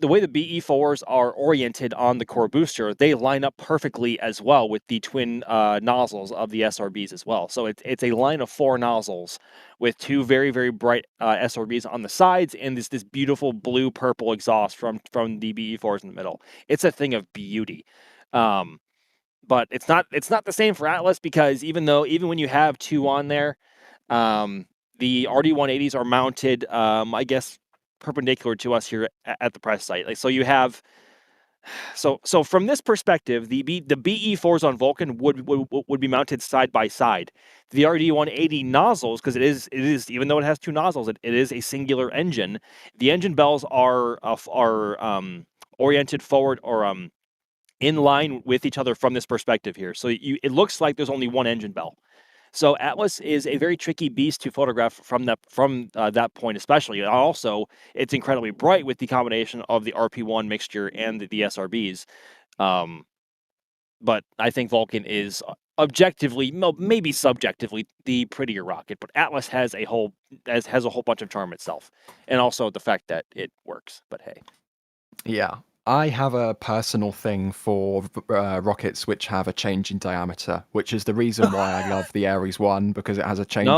way the BE4s are oriented on the core booster, they line up perfectly as well with the twin nozzles of the SRBs as well. So it's a line of 4 nozzles with 2 very, very bright SRBs on the sides and this beautiful blue-purple exhaust from the BE4s in the middle. It's a thing of beauty. But it's not the same for Atlas because even when you have 2 on there, the RD-180s are mounted, I guess, perpendicular to us here at the press site. Like, so you have, so from this perspective, the BE4s on Vulcan would be mounted side by side. The RD-180 nozzles, because it is even though it has 2 nozzles, it is a singular engine. The engine bells are oriented forward or in line with each other from this perspective here. So it looks like there's only one engine bell. So Atlas is a very tricky beast to photograph from that point, especially. And also, it's incredibly bright with the combination of the RP1 mixture and the SRBs. But I think Vulcan is objectively, maybe subjectively, the prettier rocket. But Atlas has a whole bunch of charm itself, and also the fact that it works. But hey, yeah. I have a personal thing for rockets which have a change in diameter, which is the reason why I love the Ares 1, because it has a change.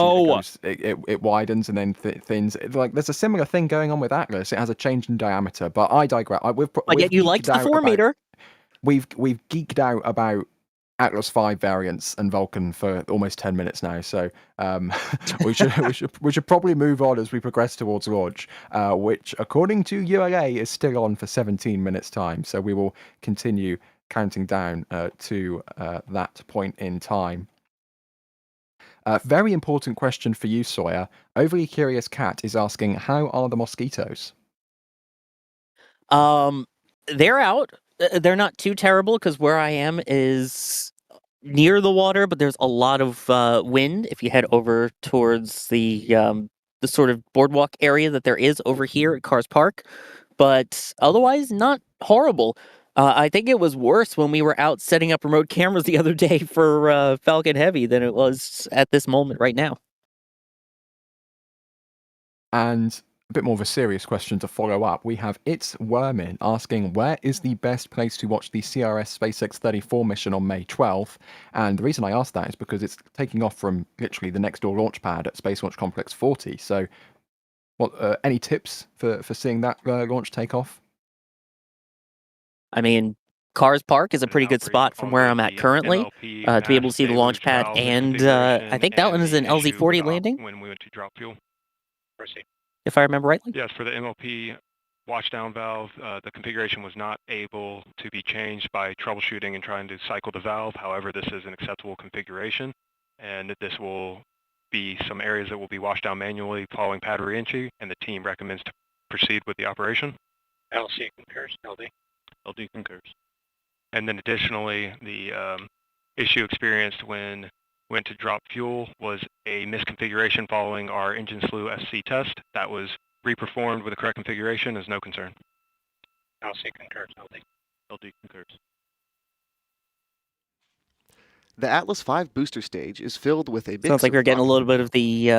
It widens and then thins. Like there's a similar thing going on with Atlas. It has a change in diameter, but I digress. Yet you liked the 4-meter. We've geeked out about Atlas 5 variants and Vulcan for almost 10 minutes now, so we should probably move on as we progress towards launch, which according to ULA is still on for 17 minutes time, so we will continue counting down to that point in time. Very important question for you, Sawyer. Overly Curious Cat is asking, how are the mosquitoes? They're out. They're not too terrible because where I am is near the water, but there's a lot of wind. If you head over towards the sort of boardwalk area that there is over here at Cars Park, but otherwise not horrible. I think it was worse when we were out setting up remote cameras the other day for Falcon Heavy than it was at this moment right now. And a bit more of a serious question to follow up. We have It's Wormin asking, where is the best place to watch the CRS SpaceX 34 mission on May 12th? And the reason I asked that is because it's taking off from literally the next door launch pad at Space Launch Complex 40. So, what any tips for seeing that launch take off? I mean, Cars Park is a pretty good spot from where I'm at currently to be able to see the launch pad, and I think that one is an LZ-40 landing. When we went to drop fuel. If I remember rightly. Yes, for the MLP washdown valve, the configuration was not able to be changed by troubleshooting and trying to cycle the valve. However, this is an acceptable configuration, and this will be some areas that will be washed down manually following pad re-entry, and the team recommends to proceed with the operation. LC concurs, LD. LD concurs. And then additionally, the issue experienced when went to drop fuel was a misconfiguration following our engine slew SC test. That was reperformed with the correct configuration, is no concern. LC concurs, LD. LD concurs. The Atlas V booster stage is filled with a mix Sounds like we're getting a of little bit of the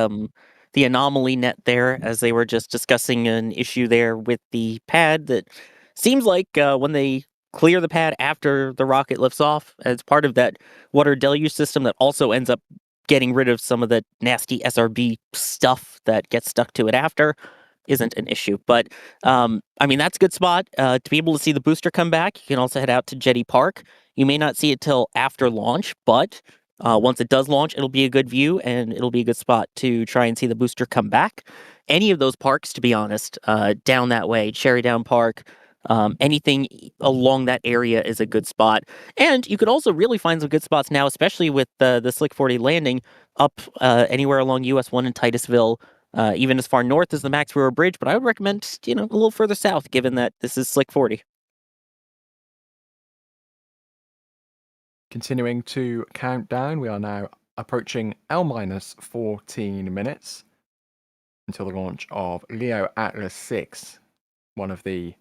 anomaly net there, as they were just discussing an issue there with the pad that seems like when they clear the pad after the rocket lifts off as part of that water deluge system that also ends up getting rid of some of the nasty SRB stuff that gets stuck to it after isn't an issue. But I mean, that's a good spot to be able to see the booster come back. You can also head out to Jetty Park. You may not see it till after launch, but once it does launch, it'll be a good view and it'll be a good spot to try and see the booster come back. Any of those parks, to be honest, down that way, Cherry Down Park, anything along that area is a good spot. And you could also really find some good spots now, especially with the Slick 40 landing up anywhere along US 1 in Titusville, even as far north as the Max Brewer Bridge. But I would recommend, a little further south, given that this is Slick 40. Continuing to count down, we are now approaching L-14 minutes until the launch of LEO Atlas 6, one of the,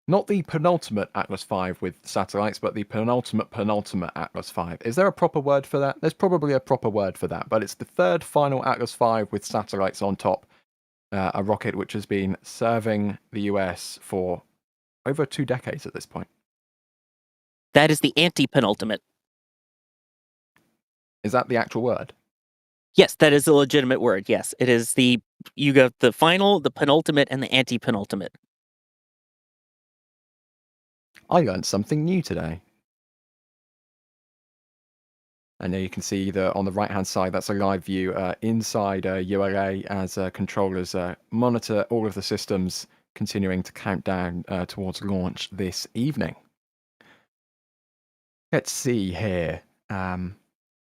not the penultimate Atlas V with satellites, but the penultimate Atlas V. Is there a proper word for that? There's probably a proper word for that, but it's the third final Atlas V with satellites on top, a rocket which has been serving the US for over 2 decades at this point. That is the anti-penultimate. Is that the actual word? Yes, that is a legitimate word. Yes, it is you got the final, the penultimate, and the anti-penultimate. I learned something new today. And there you can see on the right-hand side, that's a live view inside ULA as controllers monitor all of the systems continuing to count down towards launch this evening. Let's see here.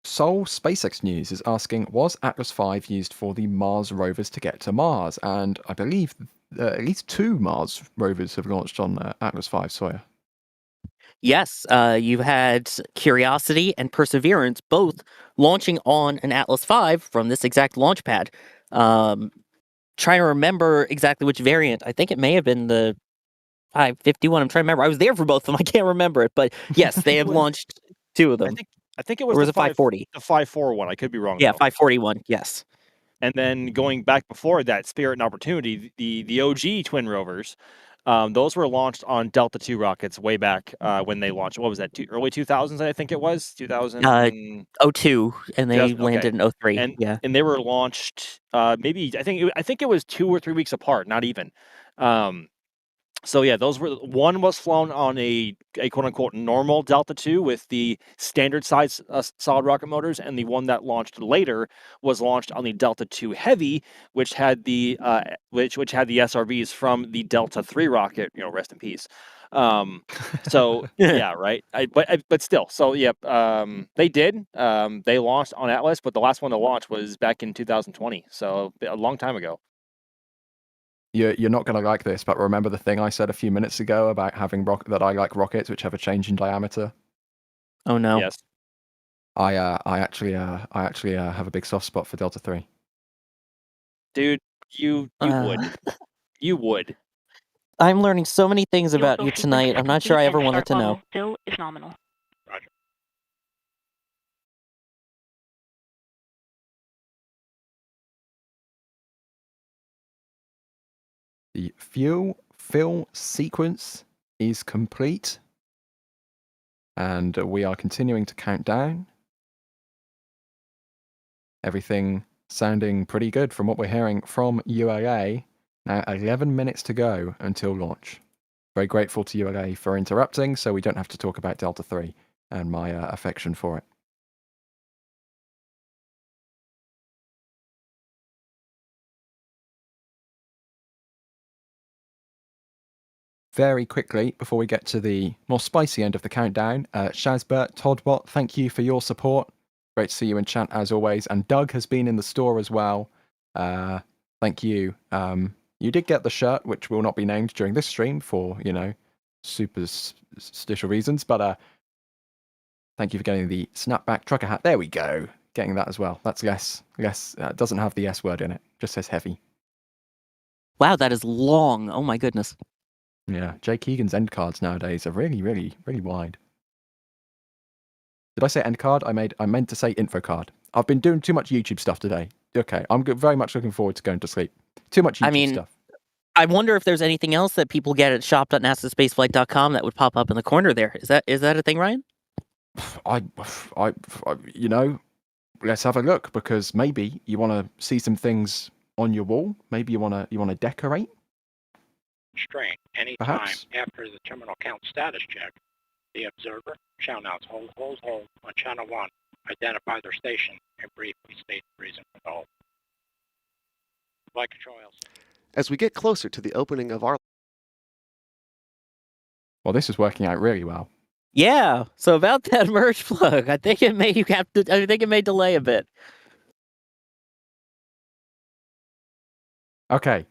Seoul SpaceX News is asking, was Atlas V used for the Mars rovers to get to Mars? And I believe at least 2 Mars rovers have launched on Atlas V, Sawyer. Yes, you've had Curiosity and Perseverance both launching on an Atlas V from this exact launch pad. Trying to remember exactly which variant. I think it may have been the 551. I'm trying to remember. I was there for both of them. I can't remember it. But yes, they have launched 2 of them. I think it was, the 540. The 541. I could be wrong. Yeah, though. 541. Yes. And then going back before that, Spirit and Opportunity, the OG twin rovers, those were launched on Delta II rockets way back when they launched. What was that? Early 2000s, I think it was 2000. 02, and they landed in 03. And they were launched maybe I think it was 2 or 3 weeks apart, not even. So yeah, those were, one was flown on a quote unquote normal Delta II with the standard size solid rocket motors, and the one that launched later was launched on the Delta II Heavy, which had the which had the SRBs from the Delta III rocket. Rest in peace. So yeah, right. But still, so yeah, they did. They launched on Atlas, but the last one to launch was back in 2020, so a long time ago. You're not going to like this, but remember the thing I said a few minutes ago about having that I like rockets which have a change in diameter? Oh no. Yes. I actually have a big soft spot for Delta III. Dude, you would. You would. I'm learning so many things about you tonight. I'm not sure I ever wanted to know. Still is nominal. The fuel fill sequence is complete. And we are continuing to count down. Everything sounding pretty good from what we're hearing from ULA. Now 11 minutes to go until launch. Very grateful to ULA for interrupting so we don't have to talk about Delta 3 and my affection for it. Very quickly, before we get to the more spicy end of the countdown, Shazbert, Toddbot, thank you for your support. Great to see you in chat as always. And Doug has been in the store as well. Thank you. You did get the shirt, which will not be named during this stream for, superstitious reasons. But thank you for getting the snapback trucker hat. There we go. Getting that as well. That's less. Doesn't have the S word in it. Just says heavy. Wow, that is long. Oh my goodness. Yeah, Jay Keegan's end cards nowadays are really, really, really wide. Did I say end card? I meant to say info card. I've been doing too much YouTube stuff today. Okay, I'm very much looking forward to going to sleep. Too much YouTube stuff. I wonder if there's anything else that people get at shop.nasaspaceflight.com that would pop up in the corner there. Is that a thing, Ryan? Let's have a look, because maybe you want to see some things on your wall. Maybe you want to decorate. Strain anytime Perhaps. after the terminal count status check. The observer shall announce hold on channel 1, identify their station, and briefly state the reason for the hold. Flight control LC. As we get closer to the opening of our... Well, this is working out really well. Yeah. So about that merge plug, I think it may delay a bit. Okay.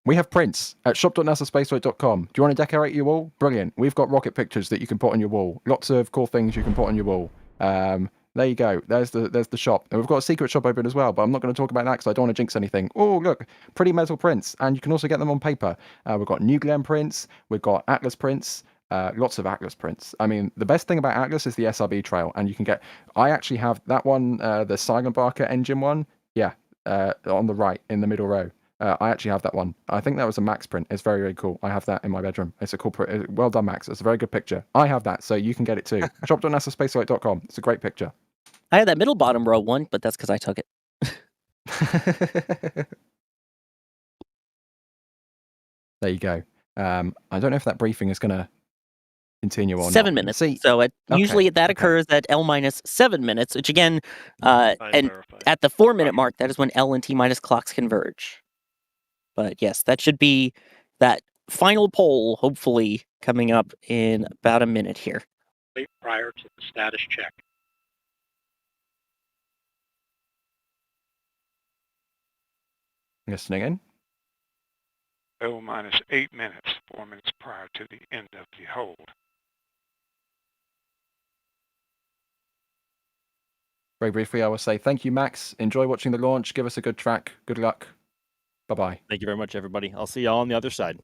We have prints at shop.nasaspaceflight.com. Do you want to decorate your wall? Brilliant. We've got rocket pictures that you can put on your wall. Lots of cool things you can put on your wall. There you go. There's the shop. And we've got a secret shop open as well, but I'm not going to talk about that because I don't want to jinx anything. Oh, look. Pretty metal prints. And you can also get them on paper. We've got New Glenn prints. We've got Atlas prints. Lots of Atlas prints. I mean, the best thing about Atlas is the SRB trail. And you can get... I actually have that one, the Silent Barker engine one. Yeah, on the right in the middle row. I actually have that one. I think that was a Max print. It's very, very cool. I have that in my bedroom. It's a cool print. Well done, Max. It's a very good picture. I have that, so you can get it too. Shop.nasaspaceflight.com. It's a great picture. I had that middle bottom row one, but that's because I took it. There you go. I don't know if that briefing is going to continue on. 7 minutes. So usually that occurs at L-7 minutes, which again, and at the 4 minute mark, that is when L and T minus clocks converge. But yes, that should be that final poll, hopefully, coming up in about a minute here. Prior to the status check. Listening in. L-8 minutes, 4 minutes prior to the end of the hold. Very briefly, I will say thank you, Max. Enjoy watching the launch. Give us a good track. Good luck. Bye-bye. Thank you very much, everybody. I'll see y'all on the other side.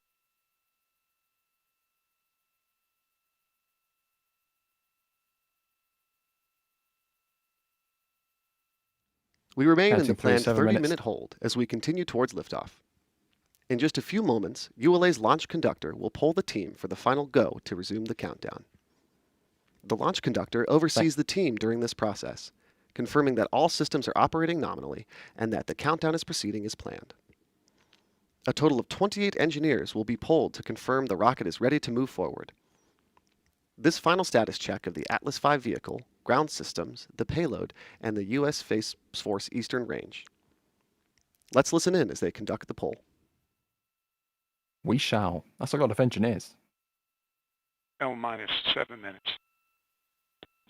We remain in the planned 7 minutes. 30-minute hold as we continue towards liftoff. In just a few moments, ULA's launch conductor will poll the team for the final go to resume the countdown. The launch conductor oversees the team during this process, confirming that all systems are operating nominally and that the countdown is proceeding as planned. A total of 28 engineers will be polled to confirm the rocket is ready to move forward. This final status check of the Atlas V vehicle, ground systems, the payload, and the U.S. Space Force Eastern Range. Let's listen in as they conduct the poll. We shall. That's a lot of engineers. L-7 minutes.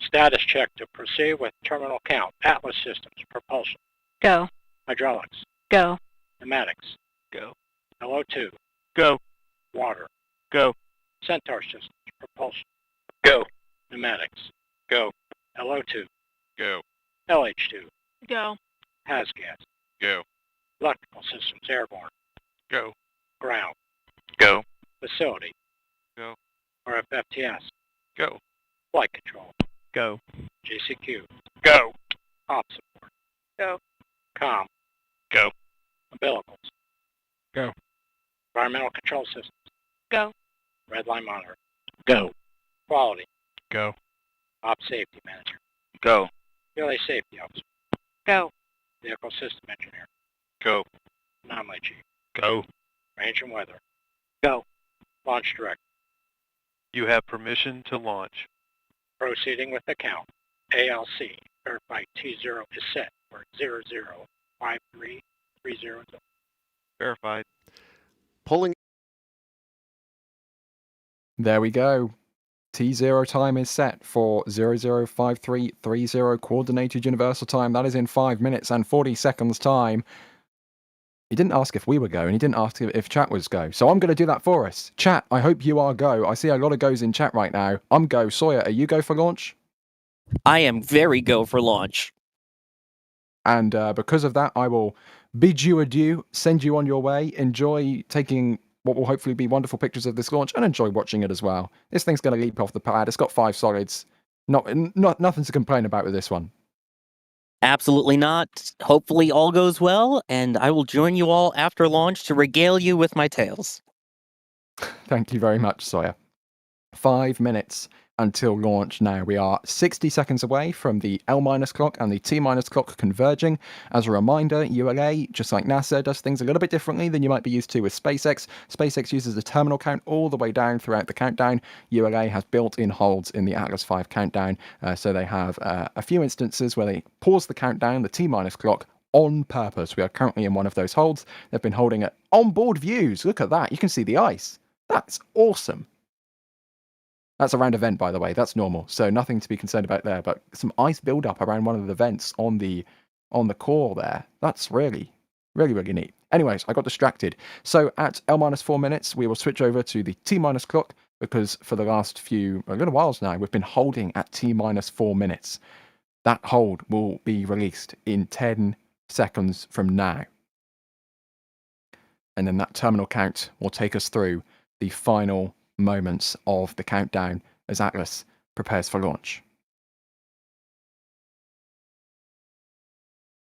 Status check to proceed with terminal count. Atlas systems. Propulsion. Go. Hydraulics. Go. Pneumatics. Go. LO2. Go. Water. Go. Centaur systems. Propulsion. Go. Pneumatics. Go. LO2. Go. LH2. Go. HAZGAS. Go. Electrical systems. Airborne. Go. Ground. Go. Facility. Go. RFFTS. Go. Flight control. Go. JCQ. Go. Op support. Go. Com. Go. Umbilicals. Go. Environmental control systems. Go. Red line monitor. Go. Quality. Go. Op safety manager. Go. ULA safety officer. Go. Vehicle system engineer. Go. Anomaly chief. Go. Range and weather. Go. Launch director. You have permission to launch. Proceeding with the count. ALC. Verified T0 is set for 005330. Verified. Pulling. There we go. T0 time is set for 005330 coordinated universal time. That is in 5 minutes and 40 seconds time. He didn't ask if we were go, and he didn't ask if chat was go. So I'm going to do that for us. Chat, I hope you are go. I see a lot of goes in chat right now. I'm go. Sawyer, are you go for launch? I am very go for launch. And because of that, I will bid you adieu, send you on your way, enjoy taking what will hopefully be wonderful pictures of this launch, and enjoy watching it as well. This thing's going to leap off the pad. It's got 5 solids. Nothing to complain about with this one. Absolutely not. Hopefully all goes well, and I will join you all after launch to regale you with my tales. Thank you very much, Sawyer. 5 minutes until launch now. We are 60 seconds away from the L- clock and the T- clock converging. As a reminder, ULA, just like NASA, does things a little bit differently than you might be used to with SpaceX. SpaceX uses the terminal count all the way down throughout the countdown. ULA has built-in holds in the Atlas V countdown, so they have a few instances where they pause the countdown, the T- clock, on purpose. We are currently in one of those holds. They've been holding it onboard views. Look at that. You can see the ice. That's awesome. That's around a vent, by the way. That's normal, so nothing to be concerned about there. But some ice buildup around one of the vents on the core there. That's really, really, really neat. Anyways, I got distracted. So at L- 4 minutes, we will switch over to the T- clock because for the last a little whiles now, we've been holding at T- 4 minutes. That hold will be released in 10 seconds from now. And then that terminal count will take us through the final moments of the countdown as Atlas prepares for launch.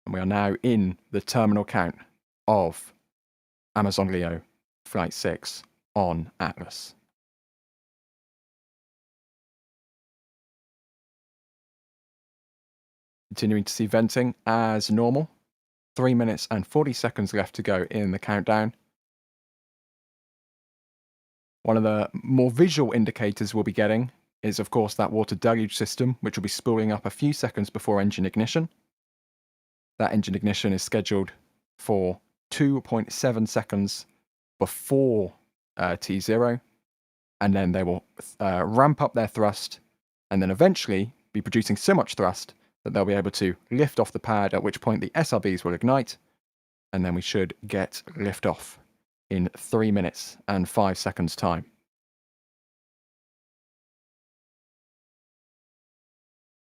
And we are now in the terminal count of Amazon Leo Flight 6 on Atlas. Continuing to see venting as normal. 3 minutes and 40 seconds left to go in the countdown. One of the more visual indicators we'll be getting is, of course, that water deluge system, which will be spooling up a few seconds before engine ignition. That engine ignition is scheduled for 2.7 seconds before T0, and then they will ramp up their thrust, and then eventually be producing so much thrust that they'll be able to lift off the pad, at which point the SRBs will ignite, and then we should get liftoff in 3 minutes and 5 seconds time.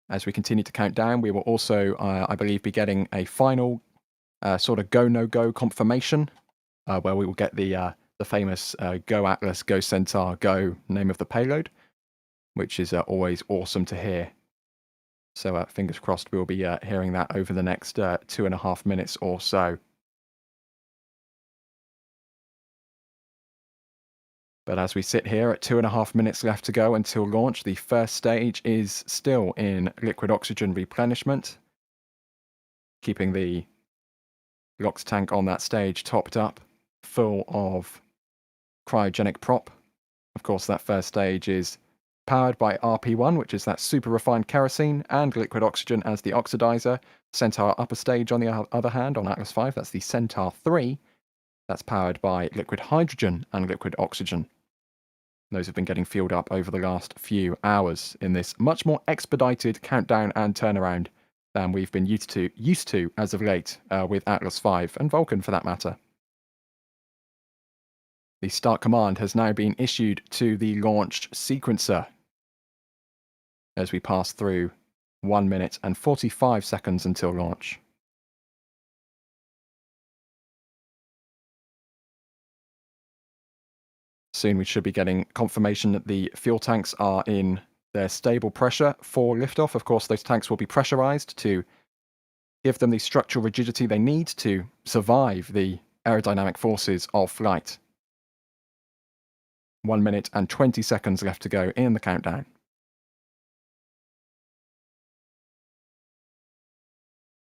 As we continue to count down, we will also, I believe, be getting a final sort of go-no-go confirmation, where we will get the famous Go Atlas, Go Centaur, Go name of the payload, which is always awesome to hear. So fingers crossed we'll be hearing that over the next 2.5 minutes or so. But as we sit here at 2.5 minutes left to go until launch, the first stage is still in liquid oxygen replenishment, keeping the LOX tank on that stage topped up, full of cryogenic prop. Of course, that first stage is powered by RP1, which is that super refined kerosene, and liquid oxygen as the oxidizer. Centaur upper stage, on the other hand, on Atlas V, that's the Centaur 3. That's powered by liquid hydrogen and liquid oxygen. Those have been getting fueled up over the last few hours in this much more expedited countdown and turnaround than we've been used to as of late with Atlas V and Vulcan for that matter. The start command has now been issued to the launch sequencer as we pass through 1 minute and 45 seconds until launch. Soon we should be getting confirmation that the fuel tanks are in their stable pressure for liftoff. Of course, those tanks will be pressurized to give them the structural rigidity they need to survive the aerodynamic forces of flight. 1 minute and 20 seconds left to go in the countdown.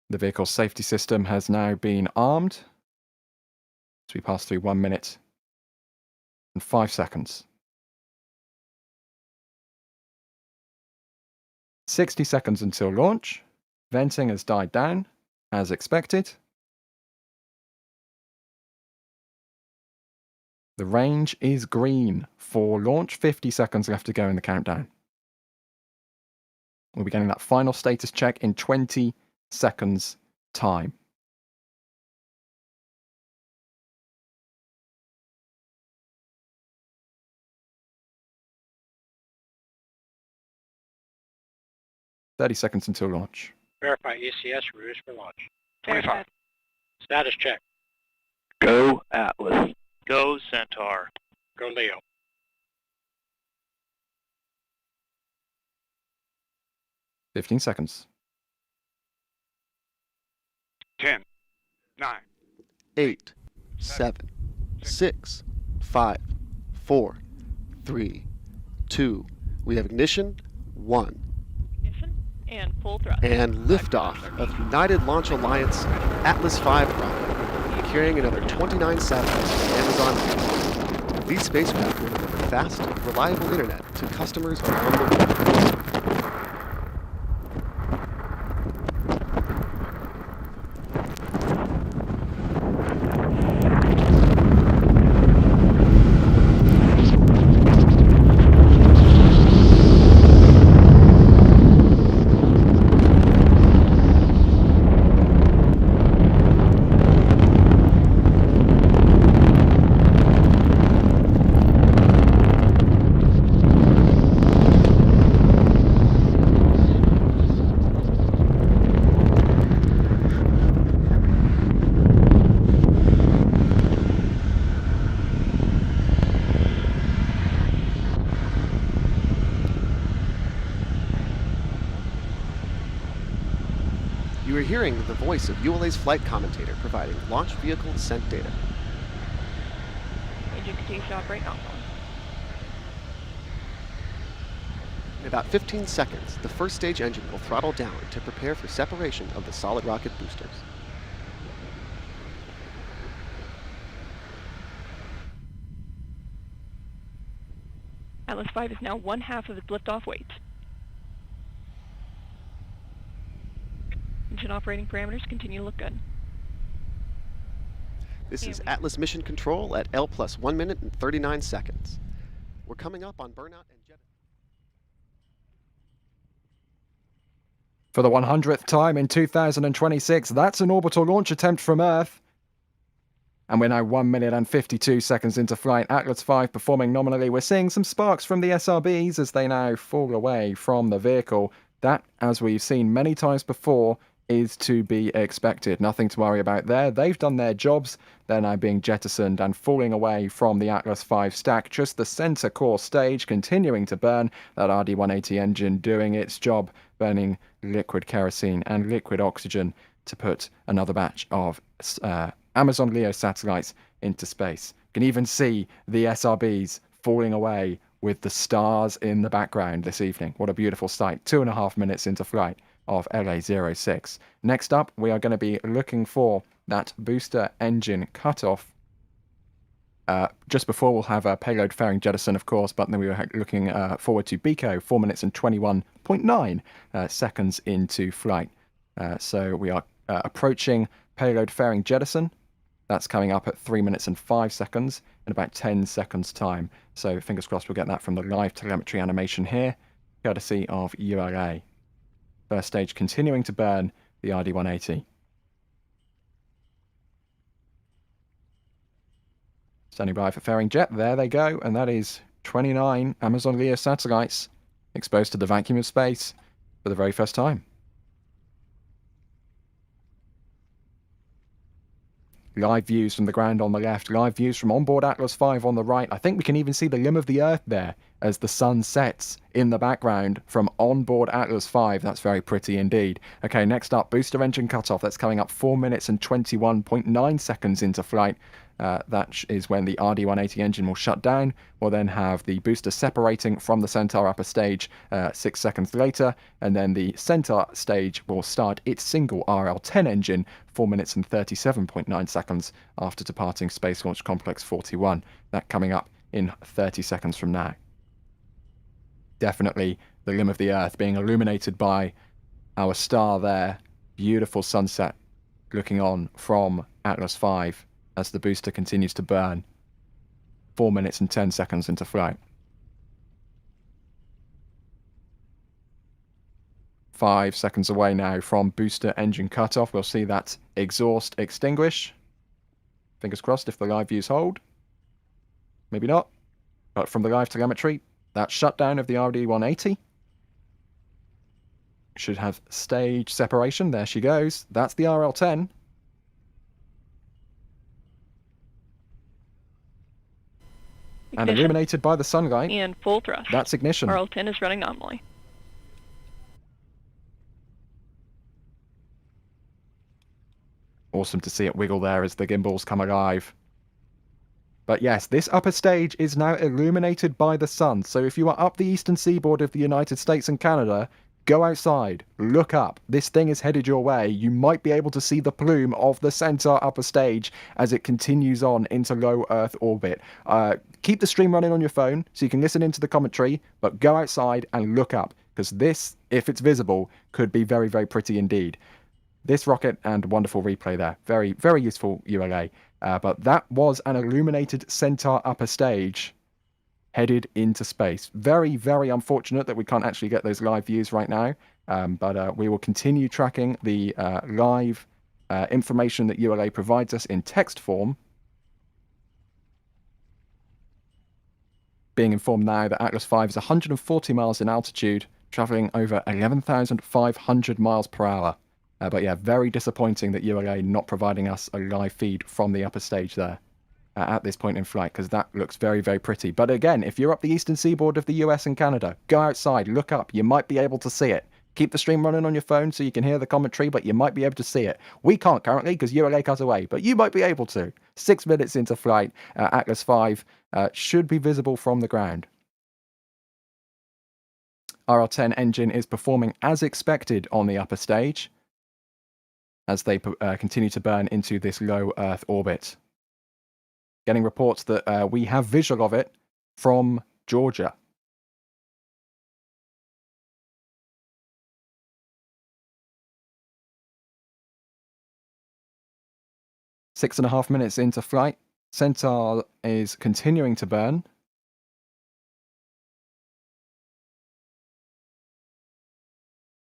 The vehicle's safety system has now been armed. So we pass through 1 minute and 5 seconds. 60 seconds until launch. Venting has died down, as expected. The range is green for launch. 50 seconds left to go in the countdown. We'll be getting that final status check in 20 seconds time. "30 seconds until launch." Verify ECS route for launch. 25. Status check. Go Atlas. Go Centaur. Go Leo. "15 seconds." 10, 9, 8, 7, 6, 5, 4, 3, 2. We have ignition. 1. Ignition and full thrust. And liftoff of United Launch Alliance Atlas V rocket, carrying another 29 satellites from Amazon. These spacecraft will deliver fast, reliable internet to customers around the world. You are hearing the voice of ULA's flight commentator providing launch vehicle descent data. Engine continues to operate nominal. In about 15 seconds, the first stage engine will throttle down to prepare for separation of the solid rocket boosters. Atlas V is now 1/2 of its liftoff weight. Engine operating parameters continue to look good. This is Atlas Mission Control at L plus 1 minute and 39 seconds. We're coming up on burnout and jet. For the 100th time in 2026, that's an orbital launch attempt from Earth. And we're now 1 minute and 52 seconds into flight. Atlas V performing nominally. We're seeing some sparks from the SRBs as they now fall away from the vehicle. That, as we've seen many times before, is to be expected. Nothing to worry about there. They've done their jobs. They're now being jettisoned and falling away from the Atlas V stack. Just the center core stage continuing to burn. That RD-180 engine doing its job, burning liquid kerosene and liquid oxygen to put another batch of Amazon LEO satellites into space. You can even see the SRBs falling away with the stars in the background this evening. What a beautiful sight. 2.5 minutes into flight of LA-06. Next up, we are going to be looking for that booster engine cutoff. Just before, we'll have a payload fairing jettison, of course, but then we were looking forward to BECO, 4 minutes and 21.9 seconds into flight. So we are approaching payload fairing jettison. That's coming up at 3 minutes and 5 seconds in about 10 seconds time. So fingers crossed we'll get that from the live telemetry animation here, courtesy of ULA. First stage continuing to burn the RD-180. Standing by for fairing jet. There they go. And that is 29 Amazon LEO satellites exposed to the vacuum of space for the very first time. Live views from the ground on the left, live views from onboard Atlas V on the right. I think we can even see the limb of the Earth there as the sun sets in the background from onboard Atlas V. That's very pretty indeed. Okay, next up, booster engine cutoff. That's coming up 4 minutes and 21.9 seconds into flight. That is when the RD-180 engine will shut down. We'll then have the booster separating from the Centaur upper stage 6 seconds later, and then the Centaur stage will start its single RL-10 engine 4 minutes and 37.9 seconds after departing Space Launch Complex 41. That coming up in 30 seconds from now. Definitely the limb of the Earth being illuminated by our star there. Beautiful sunset looking on from Atlas V as the booster continues to burn. 4 minutes and 10 seconds into flight. 5 seconds away now from booster engine cutoff. We'll see that exhaust extinguish. Fingers crossed if the live views hold. Maybe not. But from the live telemetry, that shutdown of the RD-180 should have stage separation. There she goes. That's the RL-10. And illuminated by the sunlight. And full thrust. That's ignition. RL-10 is running nominally. Awesome to see it wiggle there as the gimbals come alive. But yes, this upper stage is now illuminated by the sun. So if you are up the eastern seaboard of the United States and Canada, go outside, look up. This thing is headed your way. You might be able to see the plume of the Centaur upper stage as it continues on into low Earth orbit. Keep the stream running on your phone so you can listen into the commentary, but go outside and look up, because this, if it's visible, could be very, very pretty indeed. This rocket and wonderful replay there. Very, very useful ULA. But that was an illuminated Centaur upper stage headed into space. Very, very unfortunate that we can't actually get those live views right now. But we will continue tracking the live information that ULA provides us in text form. Being informed now that Atlas V is 140 miles in altitude, traveling over 11,500 miles per hour. But yeah, very disappointing that ULA not providing us a live feed from the upper stage there at this point in flight, because that looks very, very pretty. But again, if you're up the eastern seaboard of the US and Canada, go outside, look up. You might be able to see it. Keep the stream running on your phone so you can hear the commentary, but you might be able to see it. We can't currently because ULA cut away, but you might be able to. 6 minutes into flight, Atlas V should be visible from the ground. RL-10 engine is performing as expected on the upper stage as they continue to burn into this low Earth orbit. Getting reports that we have visual of it from Georgia. Six and a half minutes into flight, Centaur is continuing to burn.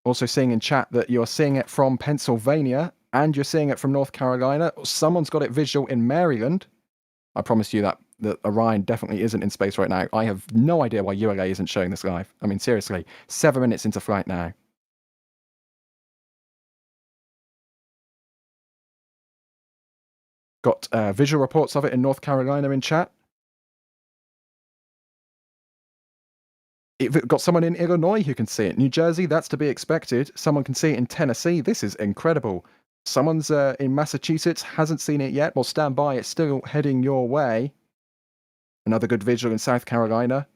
Also seeing in chat that you're seeing it from Pennsylvania and you're seeing it from North Carolina. Someone's got it visual in Maryland. I promise you that Orion definitely isn't in space right now. I have no idea why ULA isn't showing this live. I mean, seriously, 7 minutes into flight now. Got visual reports of it in North Carolina in chat. It got someone in Illinois who can see it. New Jersey, that's to be expected. Someone can see it in Tennessee. This is incredible. Someone's in Massachusetts, hasn't seen it yet. Well, stand by, it's still heading your way. Another good visual in South Carolina.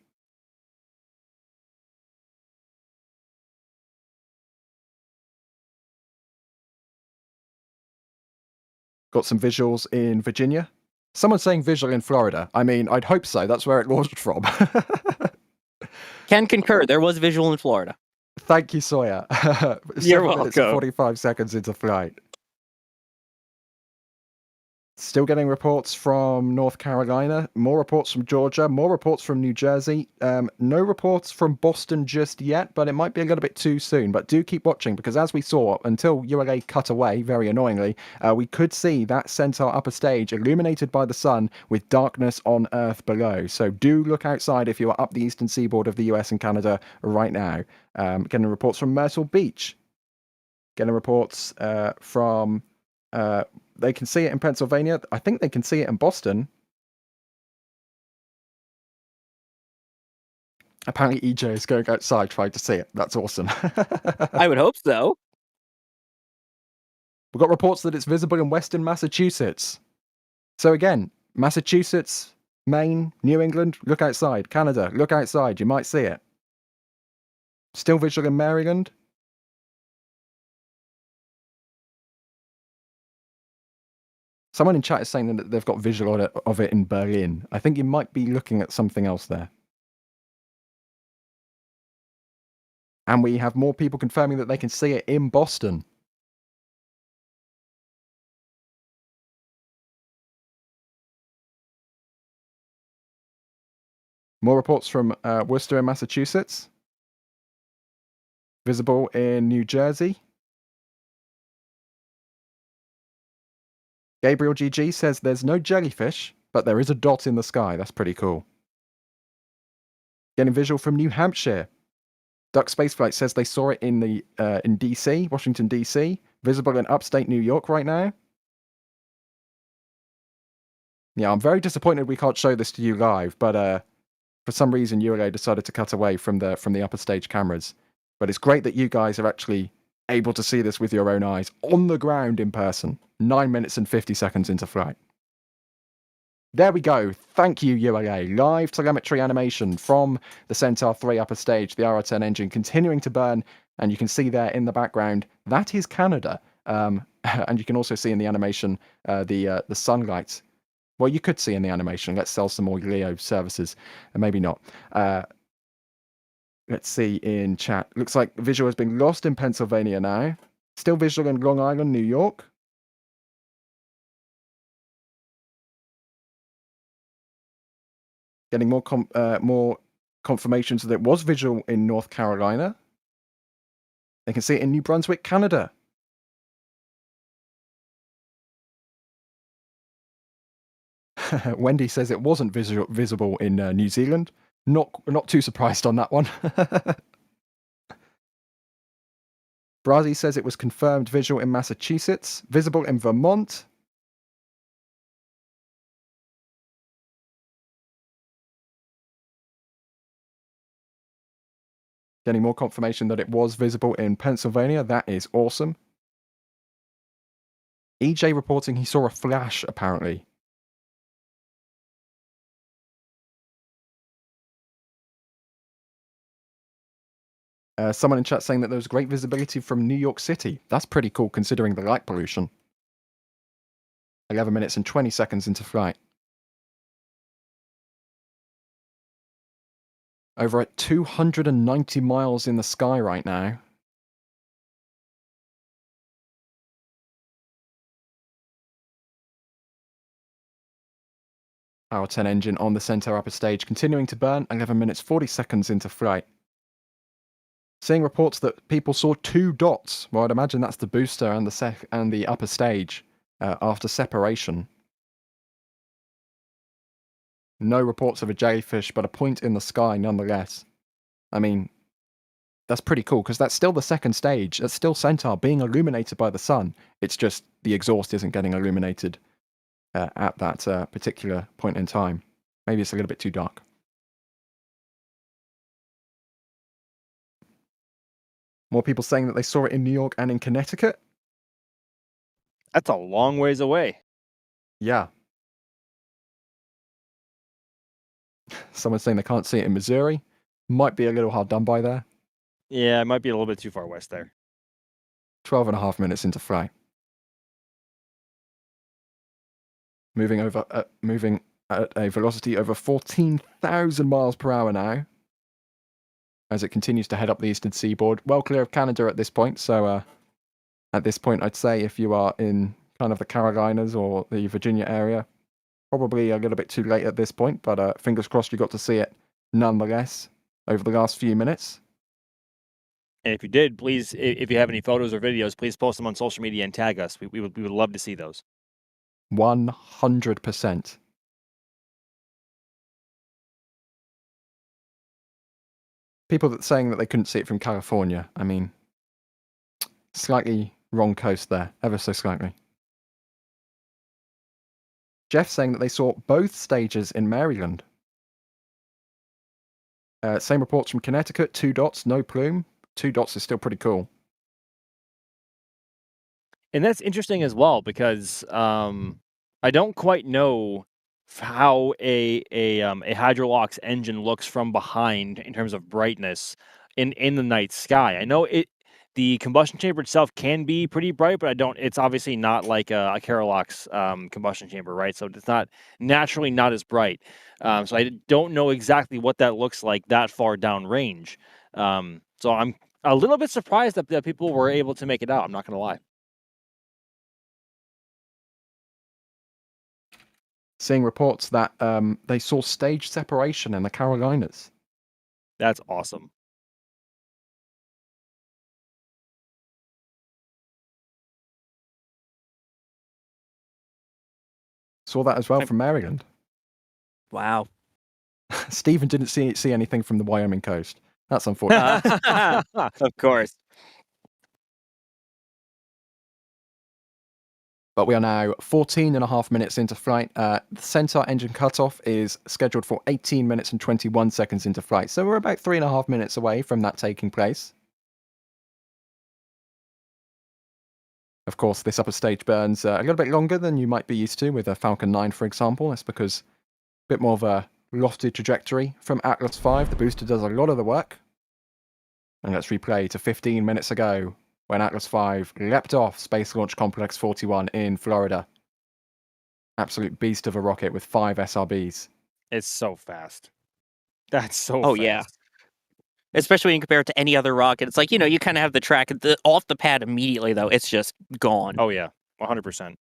Got some visuals in Virginia. Someone's saying visual in Florida. I mean, I'd hope so. That's where it launched from. Can concur. There was visual in Florida. Thank you, Sawyer. You're 7 minutes and 45 seconds into flight. Still getting reports from North Carolina, more reports from Georgia, more reports from New Jersey. No reports from Boston just yet, but it might be a little bit too soon. But do keep watching, because as we saw, until ULA cut away, very annoyingly, we could see that Centaur upper stage illuminated by the sun with darkness on Earth below. So do look outside if you are up the eastern seaboard of the US and Canada right now. Getting reports from Myrtle Beach. Getting reports from... they can see it in Pennsylvania. I think they can see it in Boston. Apparently EJ is going outside trying to see it. That's awesome. I would hope so. We've got reports that it's visible in western Massachusetts. So again, Massachusetts, Maine, New England, look outside. Canada, look outside. You might see it. Still visual in Maryland. Someone in chat is saying that they've got visual of it in Berlin. I think you might be looking at something else there. And we have more people confirming that they can see it in Boston. More reports from Worcester in Massachusetts. Visible in New Jersey. Gabriel GG says there's no jellyfish, but there is a dot in the sky. That's pretty cool. Getting visual from New Hampshire. Duck Spaceflight says they saw it in DC, Washington DC. Visible in upstate New York right now. Yeah, I'm very disappointed we can't show this to you live, but for some reason ULA decided to cut away from the upper stage cameras. But it's great that you guys are actually able to see this with your own eyes on the ground in person. 9 minutes and 50 seconds into flight. There we go. Thank you, ULA. Live telemetry animation from the Centaur 3 upper stage, the RR-10 engine continuing to burn, and you can see there in the background, that is Canada. And you can also see in the animation the sunlight. Well, you could see in the animation. Let's sell some more LEO services. Maybe not. Let's see in chat. Looks like visual has been lost in Pennsylvania now. Still visual in Long Island, New York. Getting more confirmations that it was visual in North Carolina. They can see it in New Brunswick, Canada. Wendy says it wasn't visible in New Zealand. Not too surprised on that one. Brazi says it was confirmed visual in Massachusetts. Visible in Vermont. Getting more confirmation that it was visible in Pennsylvania. That is awesome. EJ reporting he saw a flash, apparently. Someone in chat saying that there was great visibility from New York City. That's pretty cool considering the light pollution. 11 minutes and 20 seconds into flight. Over at 290 miles in the sky right now. Our 10 engine on the Centaur upper stage continuing to burn. 11 minutes 40 seconds into flight. Seeing reports that people saw 2 dots. Well, I'd imagine that's the booster and the upper stage after separation. No reports of a jellyfish, but a point in the sky nonetheless. I mean, that's pretty cool because that's still the second stage. That's still Centaur being illuminated by the sun. It's just the exhaust isn't getting illuminated at that particular point in time. Maybe it's a little bit too dark. More people saying that they saw it in New York and in Connecticut. That's a long ways away. Yeah. Someone's saying they can't see it in Missouri. Might be a little hard done by there. Yeah, it might be a little bit too far west there. 12.5 minutes into flight. Moving at a velocity over 14,000 miles per hour now. As it continues to head up the eastern seaboard. Well clear of Canada at this point. So at this point, I'd say if you are in kind of the Carolinas or the Virginia area, probably a little bit too late at this point. But fingers crossed you got to see it nonetheless over the last few minutes. And if you did, please, if you have any photos or videos, please post them on social media and tag us. We would love to see those. 100%. People that saying that they couldn't see it from California. I mean, slightly wrong coast there, ever so slightly. Jeff saying that they saw both stages in Maryland. Same reports from Connecticut, 2 dots, no plume. 2 dots is still pretty cool. And that's interesting as well because I don't quite know how a Hydrolox engine looks from behind in terms of brightness in the night sky. I know the combustion chamber itself can be pretty bright, but it's obviously not like a Carolox combustion chamber, right? So it's not naturally not as bright. So I don't know exactly what that looks like that far down range. So I'm a little bit surprised that people were able to make it out. I'm not going to lie. Seeing reports that they saw stage separation in the Carolinas. That's awesome. Saw that as well from Maryland. Wow. Stephen didn't see anything from the Wyoming coast. That's unfortunate. Of course. But we are now 14 and a half minutes into flight. The Centaur engine cutoff is scheduled for 18 minutes and 21 seconds into flight. So we're about 3.5 minutes away from that taking place. Of course, this upper stage burns a little bit longer than you might be used to with a Falcon 9, for example. That's because a bit more of a lofted trajectory from Atlas V. The booster does a lot of the work. And let's replay to 15 minutes ago, when Atlas V leapt off Space Launch Complex 41 in Florida. Absolute beast of a rocket with 5 SRBs. It's so fast. That's so Oh, fast. yeah. Especially when you compare it to any other rocket. It's like, you kind of have the track off the pad immediately, though. It's just gone. Oh, yeah. 100%.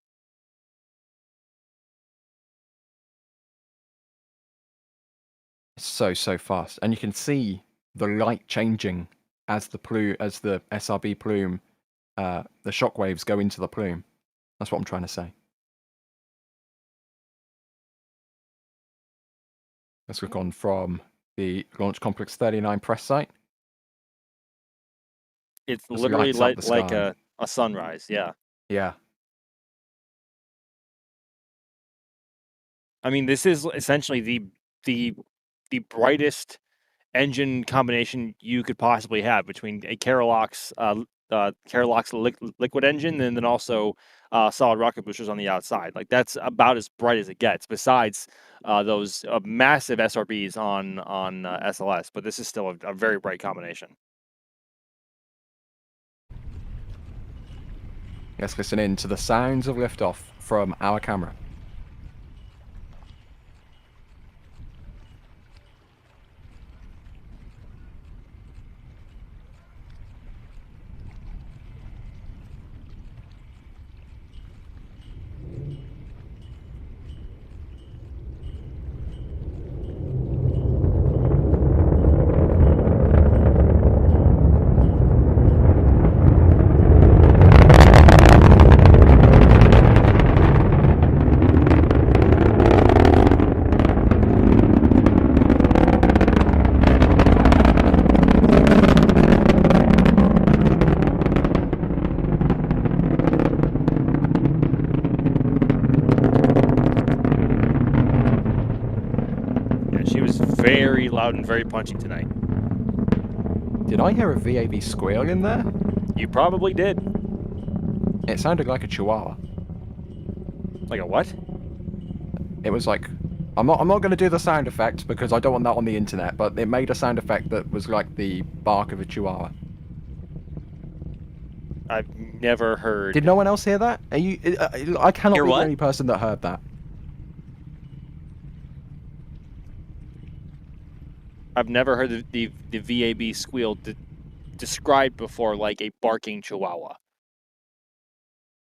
It's so fast. And you can see the light changing as the SRB plume, the shockwaves go into the plume. That's what I'm trying to say. Let's look on from the Launch Complex 39 press site. It's This literally lights up the like sky. a sunrise, yeah. Yeah. I mean, this is essentially the brightest engine combination you could possibly have between a Carolox liquid engine and then also solid rocket boosters on the outside. Like that's about as bright as it gets. Besides those massive SRBs on SLS, but this is still a very bright combination. Let's listen in to the sounds of liftoff from our camera. Very loud and very punchy tonight. Did I hear a VAB squeal in there? You probably did. It sounded like a chihuahua. Like a what? It was like, I'm not going to do the sound effect because I don't want that on the internet, but it made a sound effect that was like the bark of a chihuahua. I've never heard. Did no one else hear that? Are you? I cannot Hear be what? the only person that heard that. I've never heard the VAB squeal described before like a barking chihuahua.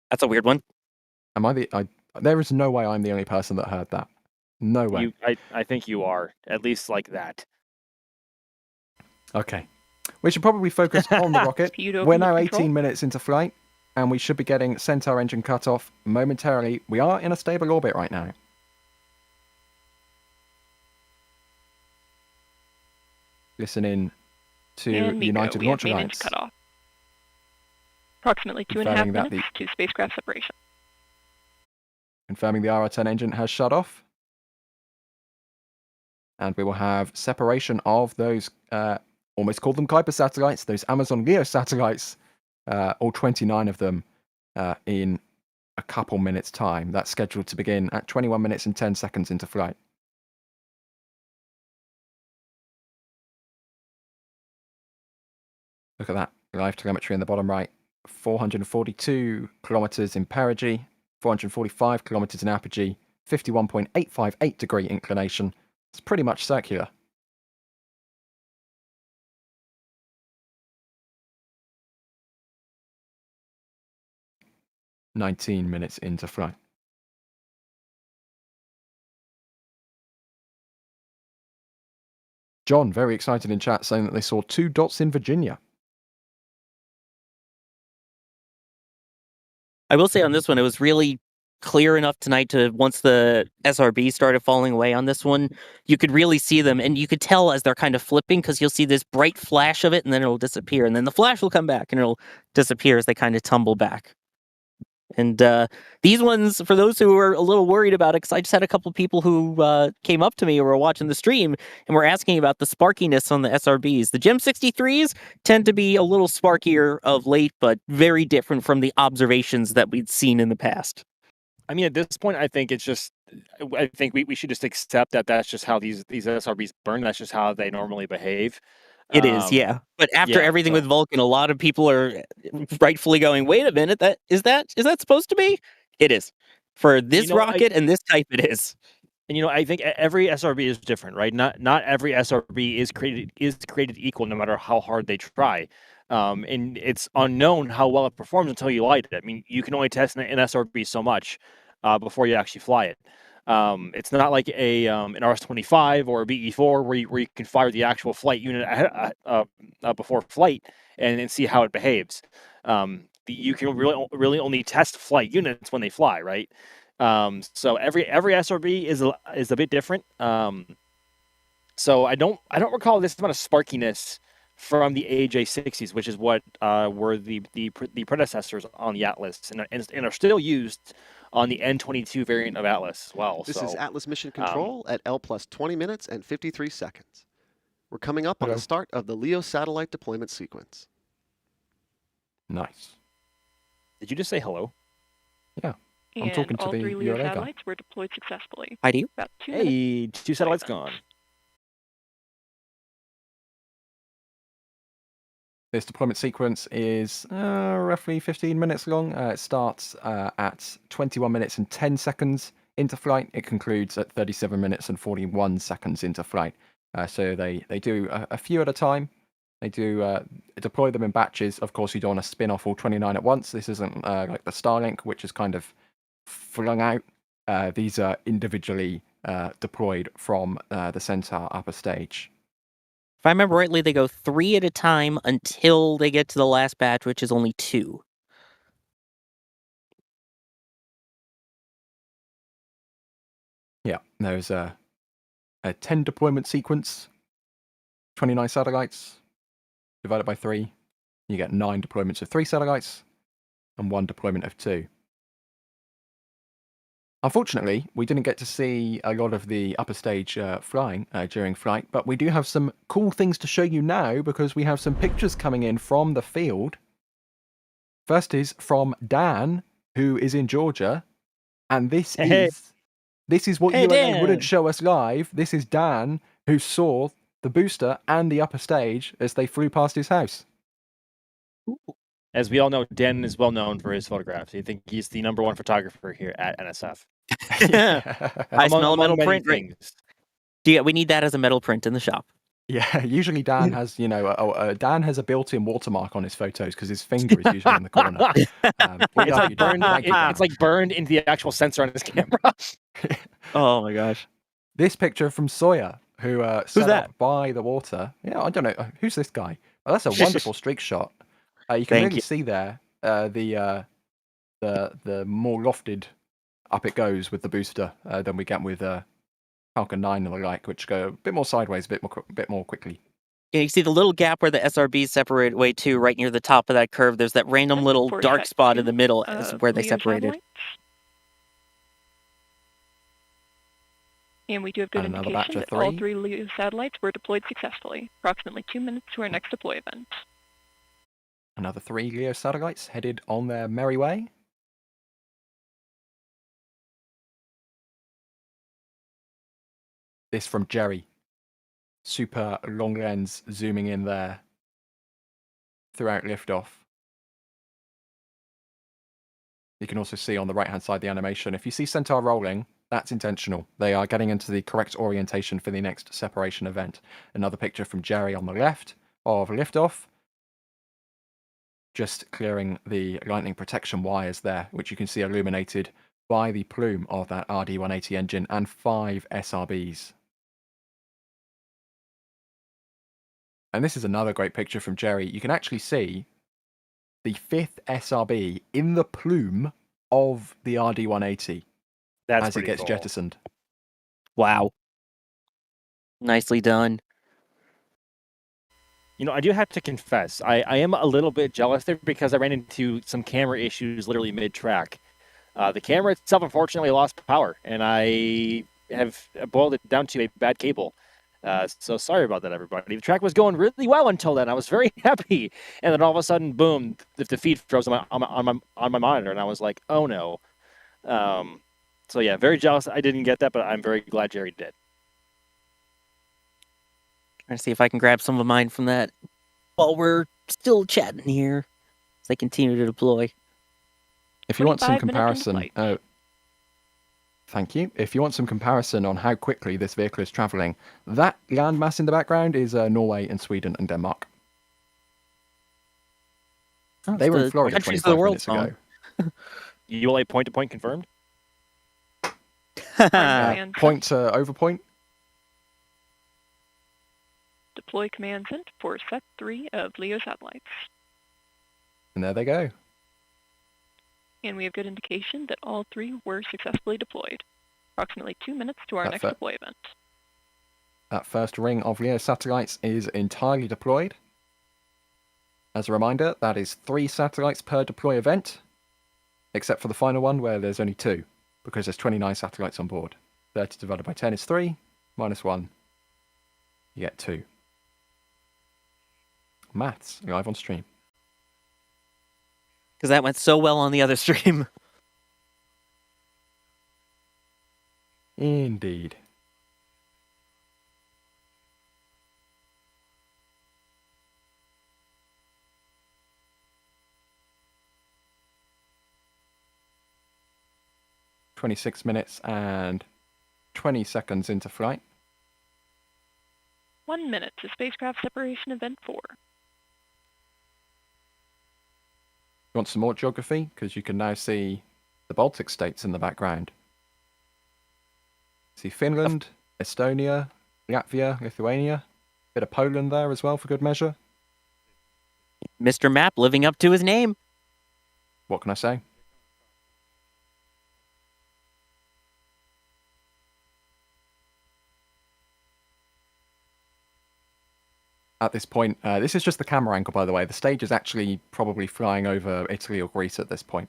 That's a weird one. Am I there is no way I'm the only person that heard that. No way. I think you are, at least like that. Okay. We should probably focus on the rocket. Speed over We're now control. 18 minutes into flight, and we should be getting Centaur engine cutoff momentarily. We are in a stable orbit right now. Listen in to And United we have Launch main Alliance. engine cutoff. Approximately 2.5 Confirming that minutes to spacecraft separation. Confirming the RR10 engine has shut off. And we will have separation of those, almost called them Kuiper satellites, those Amazon LEO satellites, all 29 of them in a couple minutes' time. That's scheduled to begin at 21 minutes and 10 seconds into flight. Look at that. Live telemetry in the bottom right. 442 kilometers in perigee, 445 kilometers in apogee, 51.858 degree inclination. It's pretty much circular. "19 minutes into flight." John, very excited in chat, saying that they saw 2 dots in Virginia. I will say on this one, it was really clear enough tonight to, once the SRB started falling away on this one, you could really see them, and you could tell as they're kind of flipping, because you'll see this bright flash of it, and then it'll disappear, and then the flash will come back, and it'll disappear as they kind of tumble back. And these ones, for those who are a little worried about it, because I just had a couple people who came up to me who were watching the stream and were asking about the sparkiness on the SRBs. The GEM 63s tend to be a little sparkier of late, but very different from the observations that we'd seen in the past. I mean, at this point, I think we should just accept that that's just how these SRBs burn. That's just how they normally behave. It is, yeah. But after everything with Vulcan, a lot of people are rightfully going, wait a minute, is that supposed to be? It is. For this rocket and this type, it is. And I think every SRB is different, right? Not every SRB is created equal, no matter how hard they try. And it's unknown how well it performs until you light it. I mean, you can only test an SRB so much before you actually fly it. It's not like an RS-25 or a BE-4 where you can fire the actual flight unit before flight and see how it behaves. You can really only test flight units when they fly, right? So every SRB is a bit different. So I don't recall this amount of sparkiness from the AJ60s, which is what were the predecessors on the Atlas and are still used on the N22 variant of Atlas as well. This is Atlas Mission Control at L plus 20 minutes and 53 seconds. We're coming up on the start of the LEO satellite deployment sequence. Nice. Did you just say hello? Yeah. I'm talking to the all 3 LEO ULA guy. satellites were deployed successfully. I do. About 2 Hey, minutes. 2 satellites gone. This deployment sequence is roughly 15 minutes long. It starts at 21 minutes and 10 seconds into flight. It concludes at 37 minutes and 41 seconds into flight. So they do a few at a time. They do deploy them in batches. Of course, you don't want to spin off all 29 at once. This isn't like the Starlink, which is kind of flung out. These are individually deployed from the Centaur upper stage. If I remember rightly, they go 3 at a time until they get to the last batch, which is only 2. Yeah, there's a 10 deployment sequence, 29 satellites, divided by 3. You get 9 deployments of 3 satellites, and 1 deployment of 2. Unfortunately, we didn't get to see a lot of the upper stage flying during flight, but we do have some cool things to show you now because we have some pictures coming in from the field. First is from Dan, who is in Georgia, and this is what ULA wouldn't show us live. This is Dan, who saw the booster and the upper stage as they flew past his house. As we all know, Dan is well known for his photographs. I think he's the #1 photographer here at NSF. I smell a metal print. We need that as a metal print in the shop. Yeah, usually Dan has, Dan has a built-in watermark on his photos because his finger is usually in the corner. It's like burned into the actual sensor on his camera. Oh my gosh! This picture from Sawyer, who set up by the water. Yeah, I don't know who's this guy. Well, that's a wonderful streak shot. You can really see there the more lofted up it goes with the booster than we get with Falcon 9 and the like, which go a bit more sideways, a bit more quickly. Yeah, you see the little gap where the SRBs separate away too, right near the top of that curve. There's that random little dark spot in the middle is where they separated. Satellites. And we do have good indication that all 3 LEO satellites were deployed successfully. Approximately 2 minutes to our next deploy event. Another 3 LEO satellites headed on their merry way. this from Jerry. Super long lens zooming in there throughout liftoff. You can also see on the right-hand side the animation. If you see Centaur rolling, that's intentional. They are getting into the correct orientation for the next separation event. Another picture from Jerry on the left of liftoff. Just clearing the lightning protection wires there, which you can see illuminated by the plume of that RD-180 engine and 5 SRBs. And this is another great picture from Jerry. You can actually see the 5th SRB in the plume of the RD-180 as it gets cool. jettisoned. Wow. Nicely done. You know, I do have to confess, I am a little bit jealous there because I ran into some camera issues literally mid-track. The camera itself, unfortunately, lost power, and I have boiled it down to a bad cable. So sorry about that, everybody. The track was going really well until then. I was very happy, and then all of a sudden, boom! The feed froze on my monitor, and I was like, "Oh no!" So yeah, very jealous. I didn't get that, but I'm very glad Jerry did. Trying to see if I can grab some of mine from that while we're still chatting here as they continue to deploy. If you want some comparison, thank you. If you want some comparison on how quickly this vehicle is traveling, that landmass in the background is Norway and Sweden and Denmark. Oh, they were in Florida 25 minutes ago. ULA point-to-point confirmed? Point to overpoint. Deploy command sent for set 3 of LEO satellites. And there they go. And we have good indication that all 3 were successfully deployed. Approximately 2 minutes to our next deploy event. That first ring of LEO satellites is entirely deployed. As a reminder, that is 3 satellites per deploy event, except for the final one where there's only 2, because there's 29 satellites on board. 30 divided by 10 is 3, minus 1, you get 2. Maths, live on stream. Because that went so well on the other stream. Indeed. "26 minutes and 20 seconds into flight. 1 minute to spacecraft separation event 4. You want some more geography? Because you can now see the Baltic states in the background. See Finland, Estonia, Latvia, Lithuania. Bit of Poland there as well for good measure. Mr. Map living up to his name. What can I say? At this point, this is just the camera angle, by the way. The stage is actually probably flying over Italy or Greece at this point.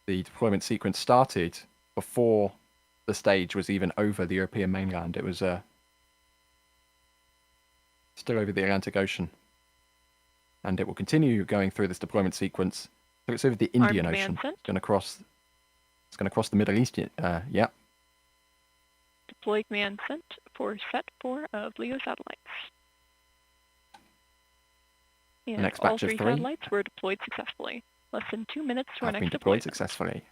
The deployment sequence started before the stage was even over the European mainland. It was still over the Atlantic Ocean. And it will continue going through this deployment sequence. So it's over the Indian Ocean. It's going to cross the Middle East. Yeah. Deploy command sent for set 4 of LEO satellites. And next all batch of 3 3 satellites were deployed successfully. Less than 2 minutes to our have next been deployed deployment. successfully.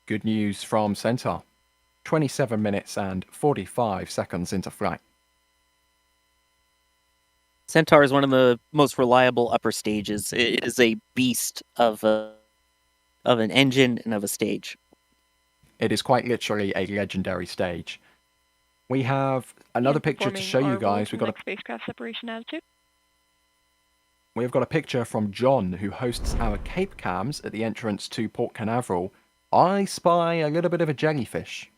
Good news from Centaur. 27 minutes and 45 seconds into flight. Centaur is one of the most reliable upper stages. It is a beast of an engine and of a stage. It is quite literally a legendary stage. We have another picture to show you guys. We've got a spacecraft separation attitude. We've got a picture from John, who hosts our Cape Cams at the entrance to Port Canaveral. I spy a little bit of a jellyfish.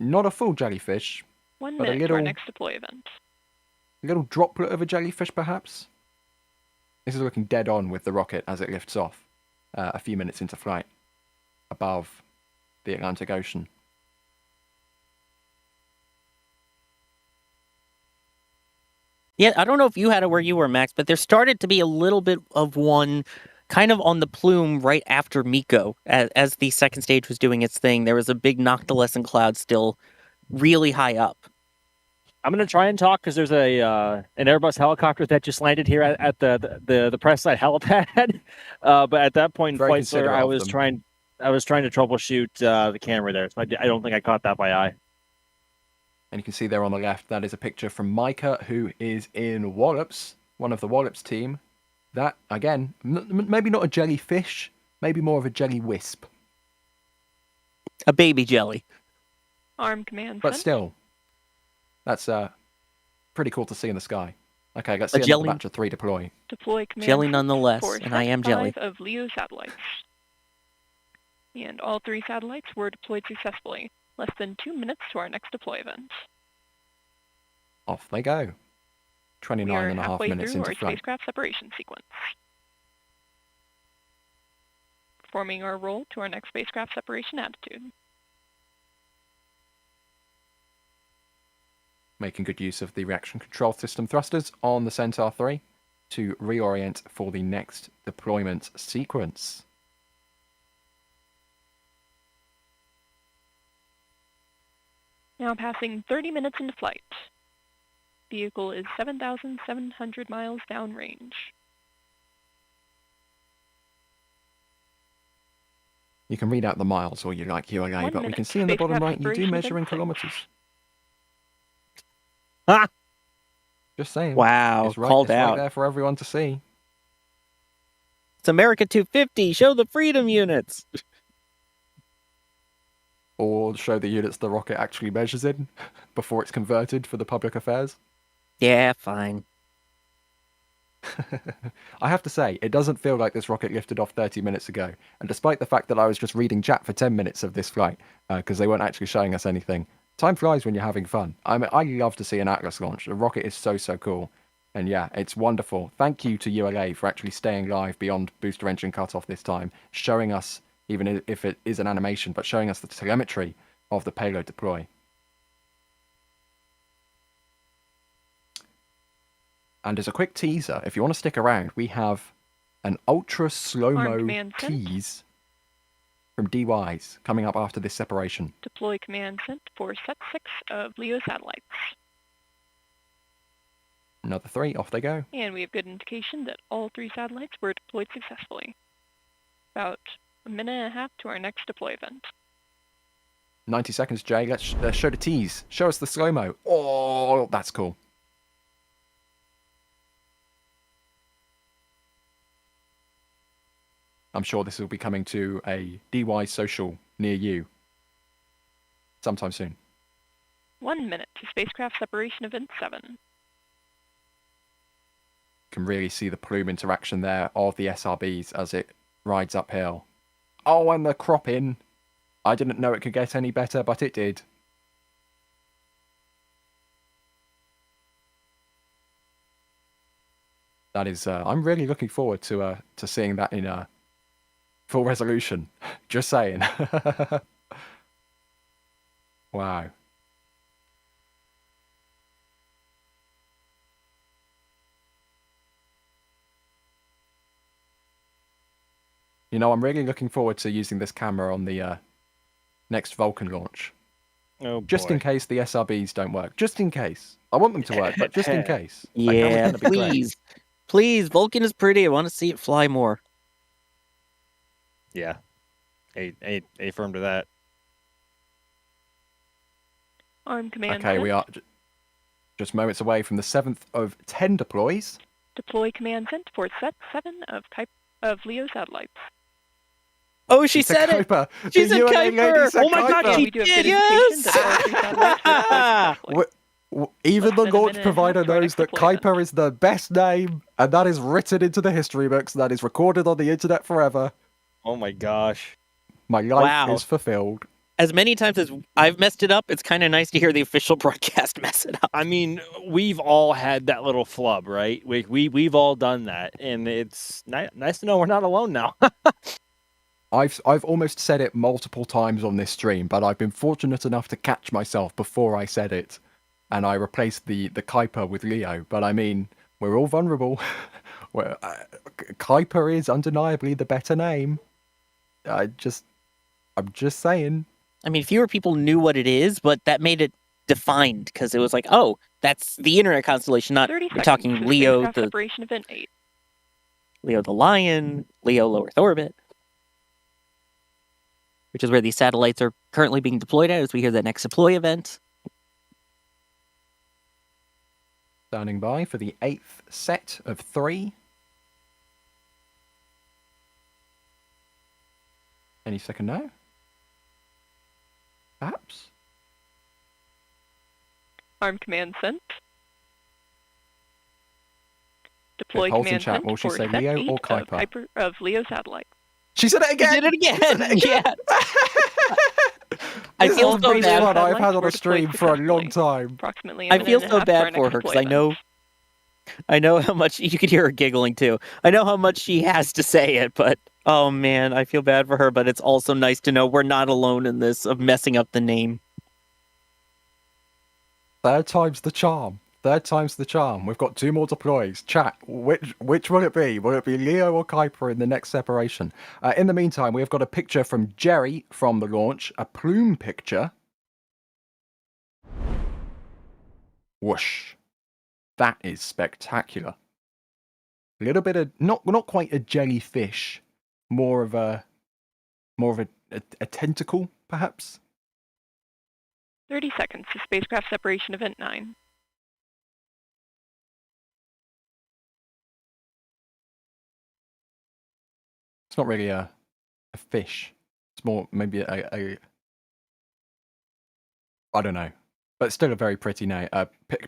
Not a full jellyfish, 1 but minute a little, to our next deploy event. A little droplet of a jellyfish, perhaps. This is looking dead on with the rocket as it lifts off a few minutes into flight above the Atlantic Ocean. Yeah, I don't know if you had it where you were, Max, but there started to be a little bit of one kind of on the plume right after Miko. As the second stage was doing its thing, there was a big noctilescent cloud still really high up. I'm going to try and talk because there's an Airbus helicopter that just landed here at the press site helipad. But at that point in flight, sir, I was trying to troubleshoot the camera there, so I don't think I caught that by eye. And you can see there on the left, that is a picture from Micah, who is in Wallops, one of the Wallops team. That, again, maybe not a jellyfish, maybe more of a jelly wisp. A baby jelly. Arm command But sent. still, that's pretty cool to see in the sky. Okay, let's see another batch of 3 deploy. Deploy command jelly sent nonetheless, for and I am set jelly. 5 of LEO satellites. And all 3 satellites were deployed successfully. Less than 2 minutes to our next deploy event. Off they go. 29 and a half minutes through into our flight. spacecraft separation sequence. Performing our roll to our next spacecraft separation attitude. Making good use of the reaction control system thrusters on the Centaur 3 to reorient for the next deployment sequence. Now passing 30 minutes into flight. Vehicle is 7,700 miles downrange. You can read out the miles or you like ULA, 1 but we minute. can see in the bottom Spacecraft right you do separation measure in event 6. kilometers. Ah! Just saying. Wow, It's right, called it's right out. there for everyone to see. It's America 250. Show the freedom units. Or show the units the rocket actually measures in before it's converted for the public affairs. Yeah, fine. I have to say, it doesn't feel like this rocket lifted off 30 minutes ago. And despite the fact that I was just reading chat for 10 minutes of this flight, because they weren't actually showing us anything, time flies when you're having fun. I love to see an Atlas launch. The rocket is so cool. And yeah, it's wonderful. Thank you to ULA for actually staying live beyond booster engine cutoff this time, showing us, even if it is an animation, but showing us the telemetry of the payload deploy. And as a quick teaser, if you want to stick around, we have an ultra slow-mo tease from DYs coming up after this separation. Deploy command sent for set 6 of LEO satellites. Another 3, off they go. And we have good indication that all 3 satellites were deployed successfully. About a minute and a half to our next deploy event. 90 seconds, Jay. Let's show the tease. Show us the slow-mo. Oh, that's cool. I'm sure this will be coming to a DY social near you sometime soon. 1 minute to spacecraft separation event 7. You can really see the plume interaction there of the SRBs as it rides uphill. Oh, and the crop in. I didn't know it could get any better, but it did. That is, I'm really looking forward to seeing that in full resolution. Just saying. Wow. You know, I'm really looking forward to using this camera on the next Vulcan launch. Oh, just in case the SRBs don't work. Just in case. I want them to work, but just in case. Yeah, please. Please, Vulcan is pretty. I want to see it fly more. Yeah. A firm to that. Arm command Okay, sent. we are just moments away from the 7th of 10 deploys. Deploy command sent for set 7 of LEO satellites. Oh, she said it! She's in Kuiper! Oh my god, she did! Yes! Even the launch provider knows that Kuiper is the best name, and that is written into the history books, that is recorded on the internet forever. Oh my gosh. My life is fulfilled. As many times as I've messed it up, it's kind of nice to hear the official broadcast mess it up. I mean, we've all had that little flub, right? We've all done that, and it's nice to know we're not alone now. I've almost said it multiple times on this stream, but I've been fortunate enough to catch myself before I said it. and I replaced the Kuiper with Leo. But I mean, we're all vulnerable. Kuiper is undeniably the better name. I'm just saying. I mean, fewer people knew what it is, but that made it defined because it was like, oh, that's the internet constellation. Not 30 we're seconds talking to Leo, spacecraft the separation event 8. Leo the Lion, Leo low Earth orbit, which is where these satellites are currently being deployed at as we hear the next deploy event. Standing by for the 8th set of 3. Any second now? Perhaps? Arm command sent. Deploy Hold in command chat. sent Will she for say set Leo 8 or Kuiper? of Leo satellite. She said it again! She did it again! Yeah! I This feel is so the bad. one I've had on Were a stream deployed for a long successfully. time. Approximately a I minute feel and a so half to our bad next for her because I deployment. know how much you could hear her giggling too. I know how much she has to say it, but oh man, I feel bad for her. But it's also nice to know we're not alone in this of messing up the name. Third time's the charm. Third time's the charm. We've got 2 more deploys. Chat, which will it be? Will it be Leo or Kuiper in the next separation? In the meantime, we've got a picture from Jerry from the launch, a plume picture. Whoosh. That is spectacular. A little bit of not quite a jellyfish, more of a tentacle, perhaps. 30 seconds to spacecraft separation event 9. It's not really a fish. It's more maybe a I don't know, but still a very pretty name.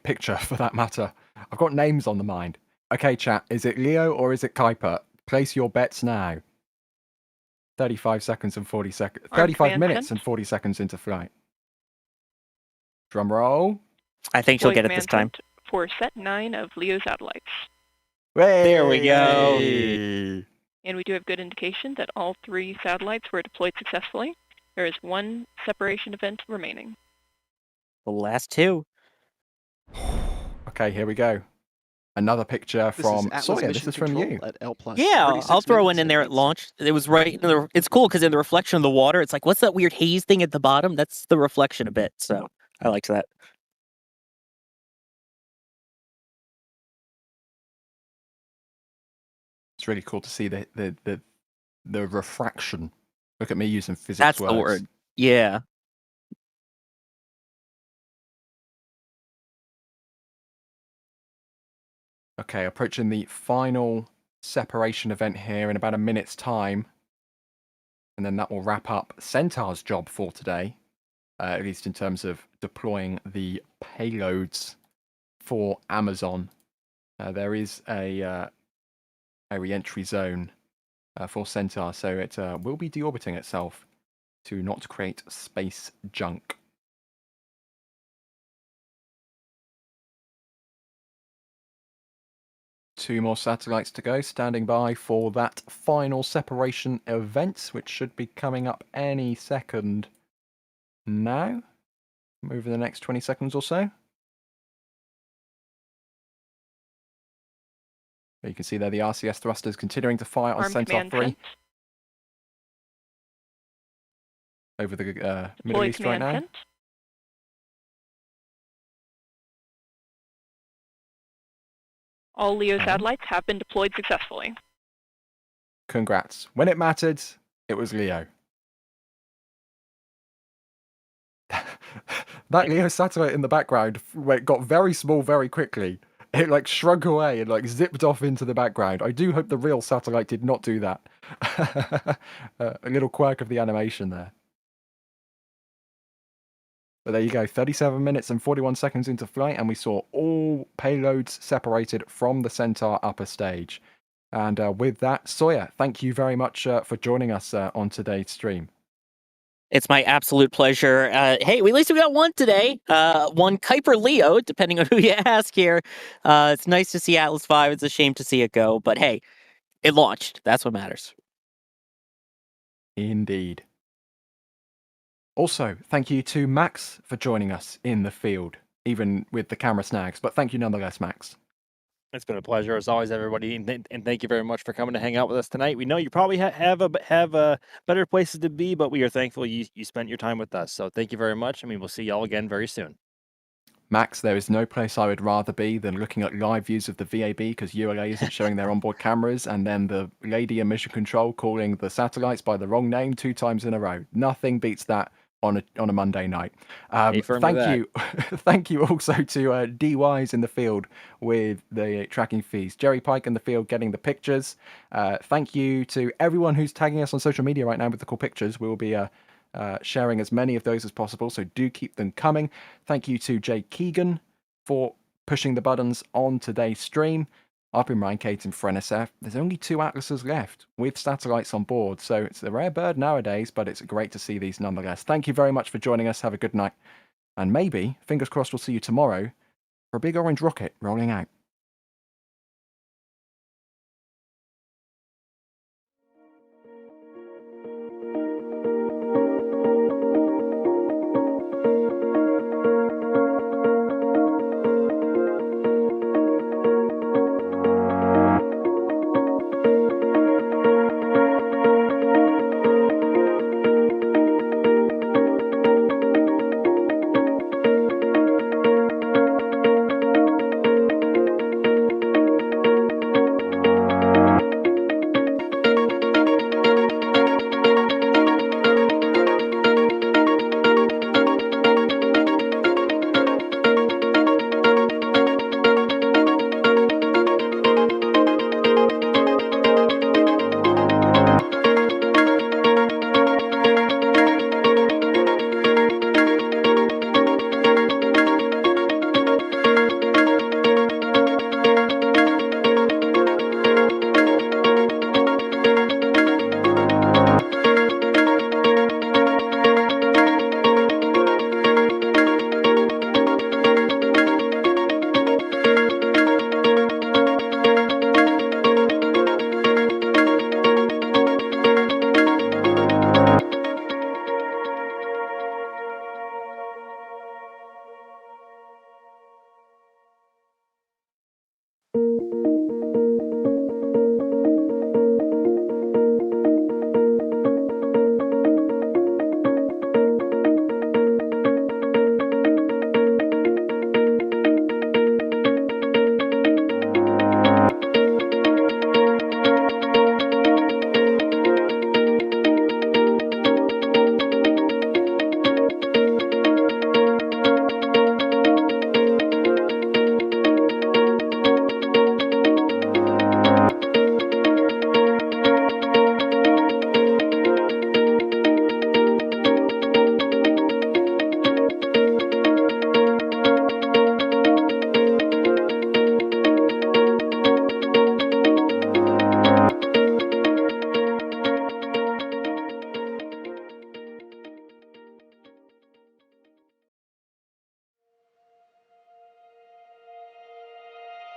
Picture for that matter. I've got names on the mind. Okay, chat. Is it Leo or is it Kuiper? Place your bets now. 35 seconds and 40 seconds. 35 minutes and 40 seconds into flight. Drum roll. I think she'll Deploy get it this command time. sent for set 9 of Leo satellites. There we go. Hey. And we do have good indication that all 3 satellites were deployed successfully. There is 1 separation event remaining. The last 2. Okay, here we go. Another picture from Sawyer. This is from you. At L+, Yeah, I'll throw one in there at launch. It was right. It's cool because in the reflection of the water, it's like, what's that weird haze thing at the bottom? That's the reflection a bit. So I liked that. It's really cool to see the refraction. Look at me using physics That's words. the word. Yeah. Okay, approaching the final separation event here in about a minute's time. And then that will wrap up Centaur's job for today, at least in terms of deploying the payloads for Amazon. There is a re-entry zone for Centaur, so it will be deorbiting itself to not create space junk. Two more satellites to go, standing by for that final separation event, which should be coming up any second now. Over the next 20 seconds or so. You can see there the RCS thrusters continuing to fire on Centaur 3. Over the Middle East right now. All LEO satellites have been deployed successfully. Congrats. When it mattered, it was LEO. That LEO satellite in the background got very small very quickly. It like shrunk away and like zipped off into the background. I do hope the real satellite did not do that. A little quirk of the animation there. But there you go, 37 minutes and 41 seconds into flight, and we saw all payloads separated from the Centaur upper stage. And with that, Sawyer, thank you very much for joining us on today's stream. It's my absolute pleasure. Hey, at least we got one today. One Kuiper Leo, depending on who you ask here. It's nice to see Atlas V. It's a shame to see it go. But hey, it launched. That's what matters. Indeed. Also, thank you to Max for joining us in the field. even with the camera snags. But thank you nonetheless, Max. It's been a pleasure as always, everybody, and thank you very much for coming to hang out with us tonight. We know you probably have better places to be, but we are thankful you spent your time with us. So thank you very much, and we will see y'all again very soon. Max, there is no place I would rather be than looking at live views of the VAB because ULA isn't showing their onboard cameras, and then the lady in mission control calling the satellites by the wrong name 2 times in a row. Nothing beats that on a Monday night. Thank you. Thank you also to DYs in the field with the tracking fees. Jerry Pike in the field getting the pictures. Thank you to everyone who's tagging us on social media right now with the cool pictures. We will be sharing as many of those as possible, so do keep them coming. Thank you to Jay Keegan for pushing the buttons on today's stream. I've been Ryan Caton for NSF. There's only 2 Atlases left with satellites on board, so it's a rare bird nowadays, but it's great to see these nonetheless. Thank you very much for joining us. Have a good night. And maybe, fingers crossed, we'll see you tomorrow for a big orange rocket rolling out.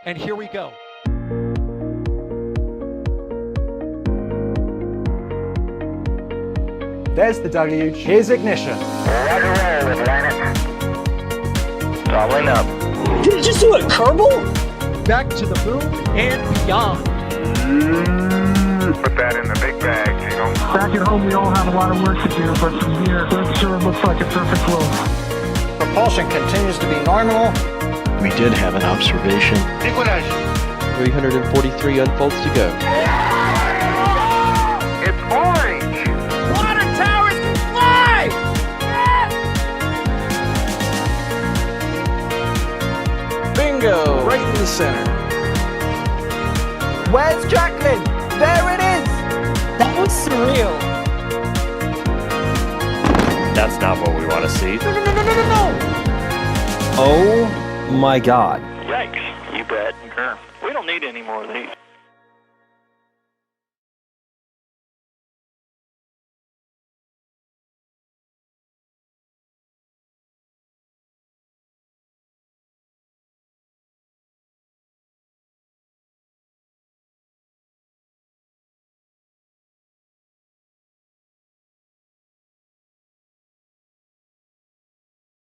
And here we go. There's the deluge. Here's ignition. Roger roll, Atlantic. Doubling up. Did it just do a Kerbal? Back to the moon and beyond. Put that in the big bag, Jingle. Back at home, we all have a lot of work to do, but from here, it sure looks like a perfect world. Propulsion continues to be normal. We did have an observation. 343 unfolds to go. It's orange. Water towers can fly! Bingo! Right in the center. Where's Jacqueline? There it is! That was surreal. That's not what we want to see. No! Oh my God. Yikes, you bet. We don't need any more of these.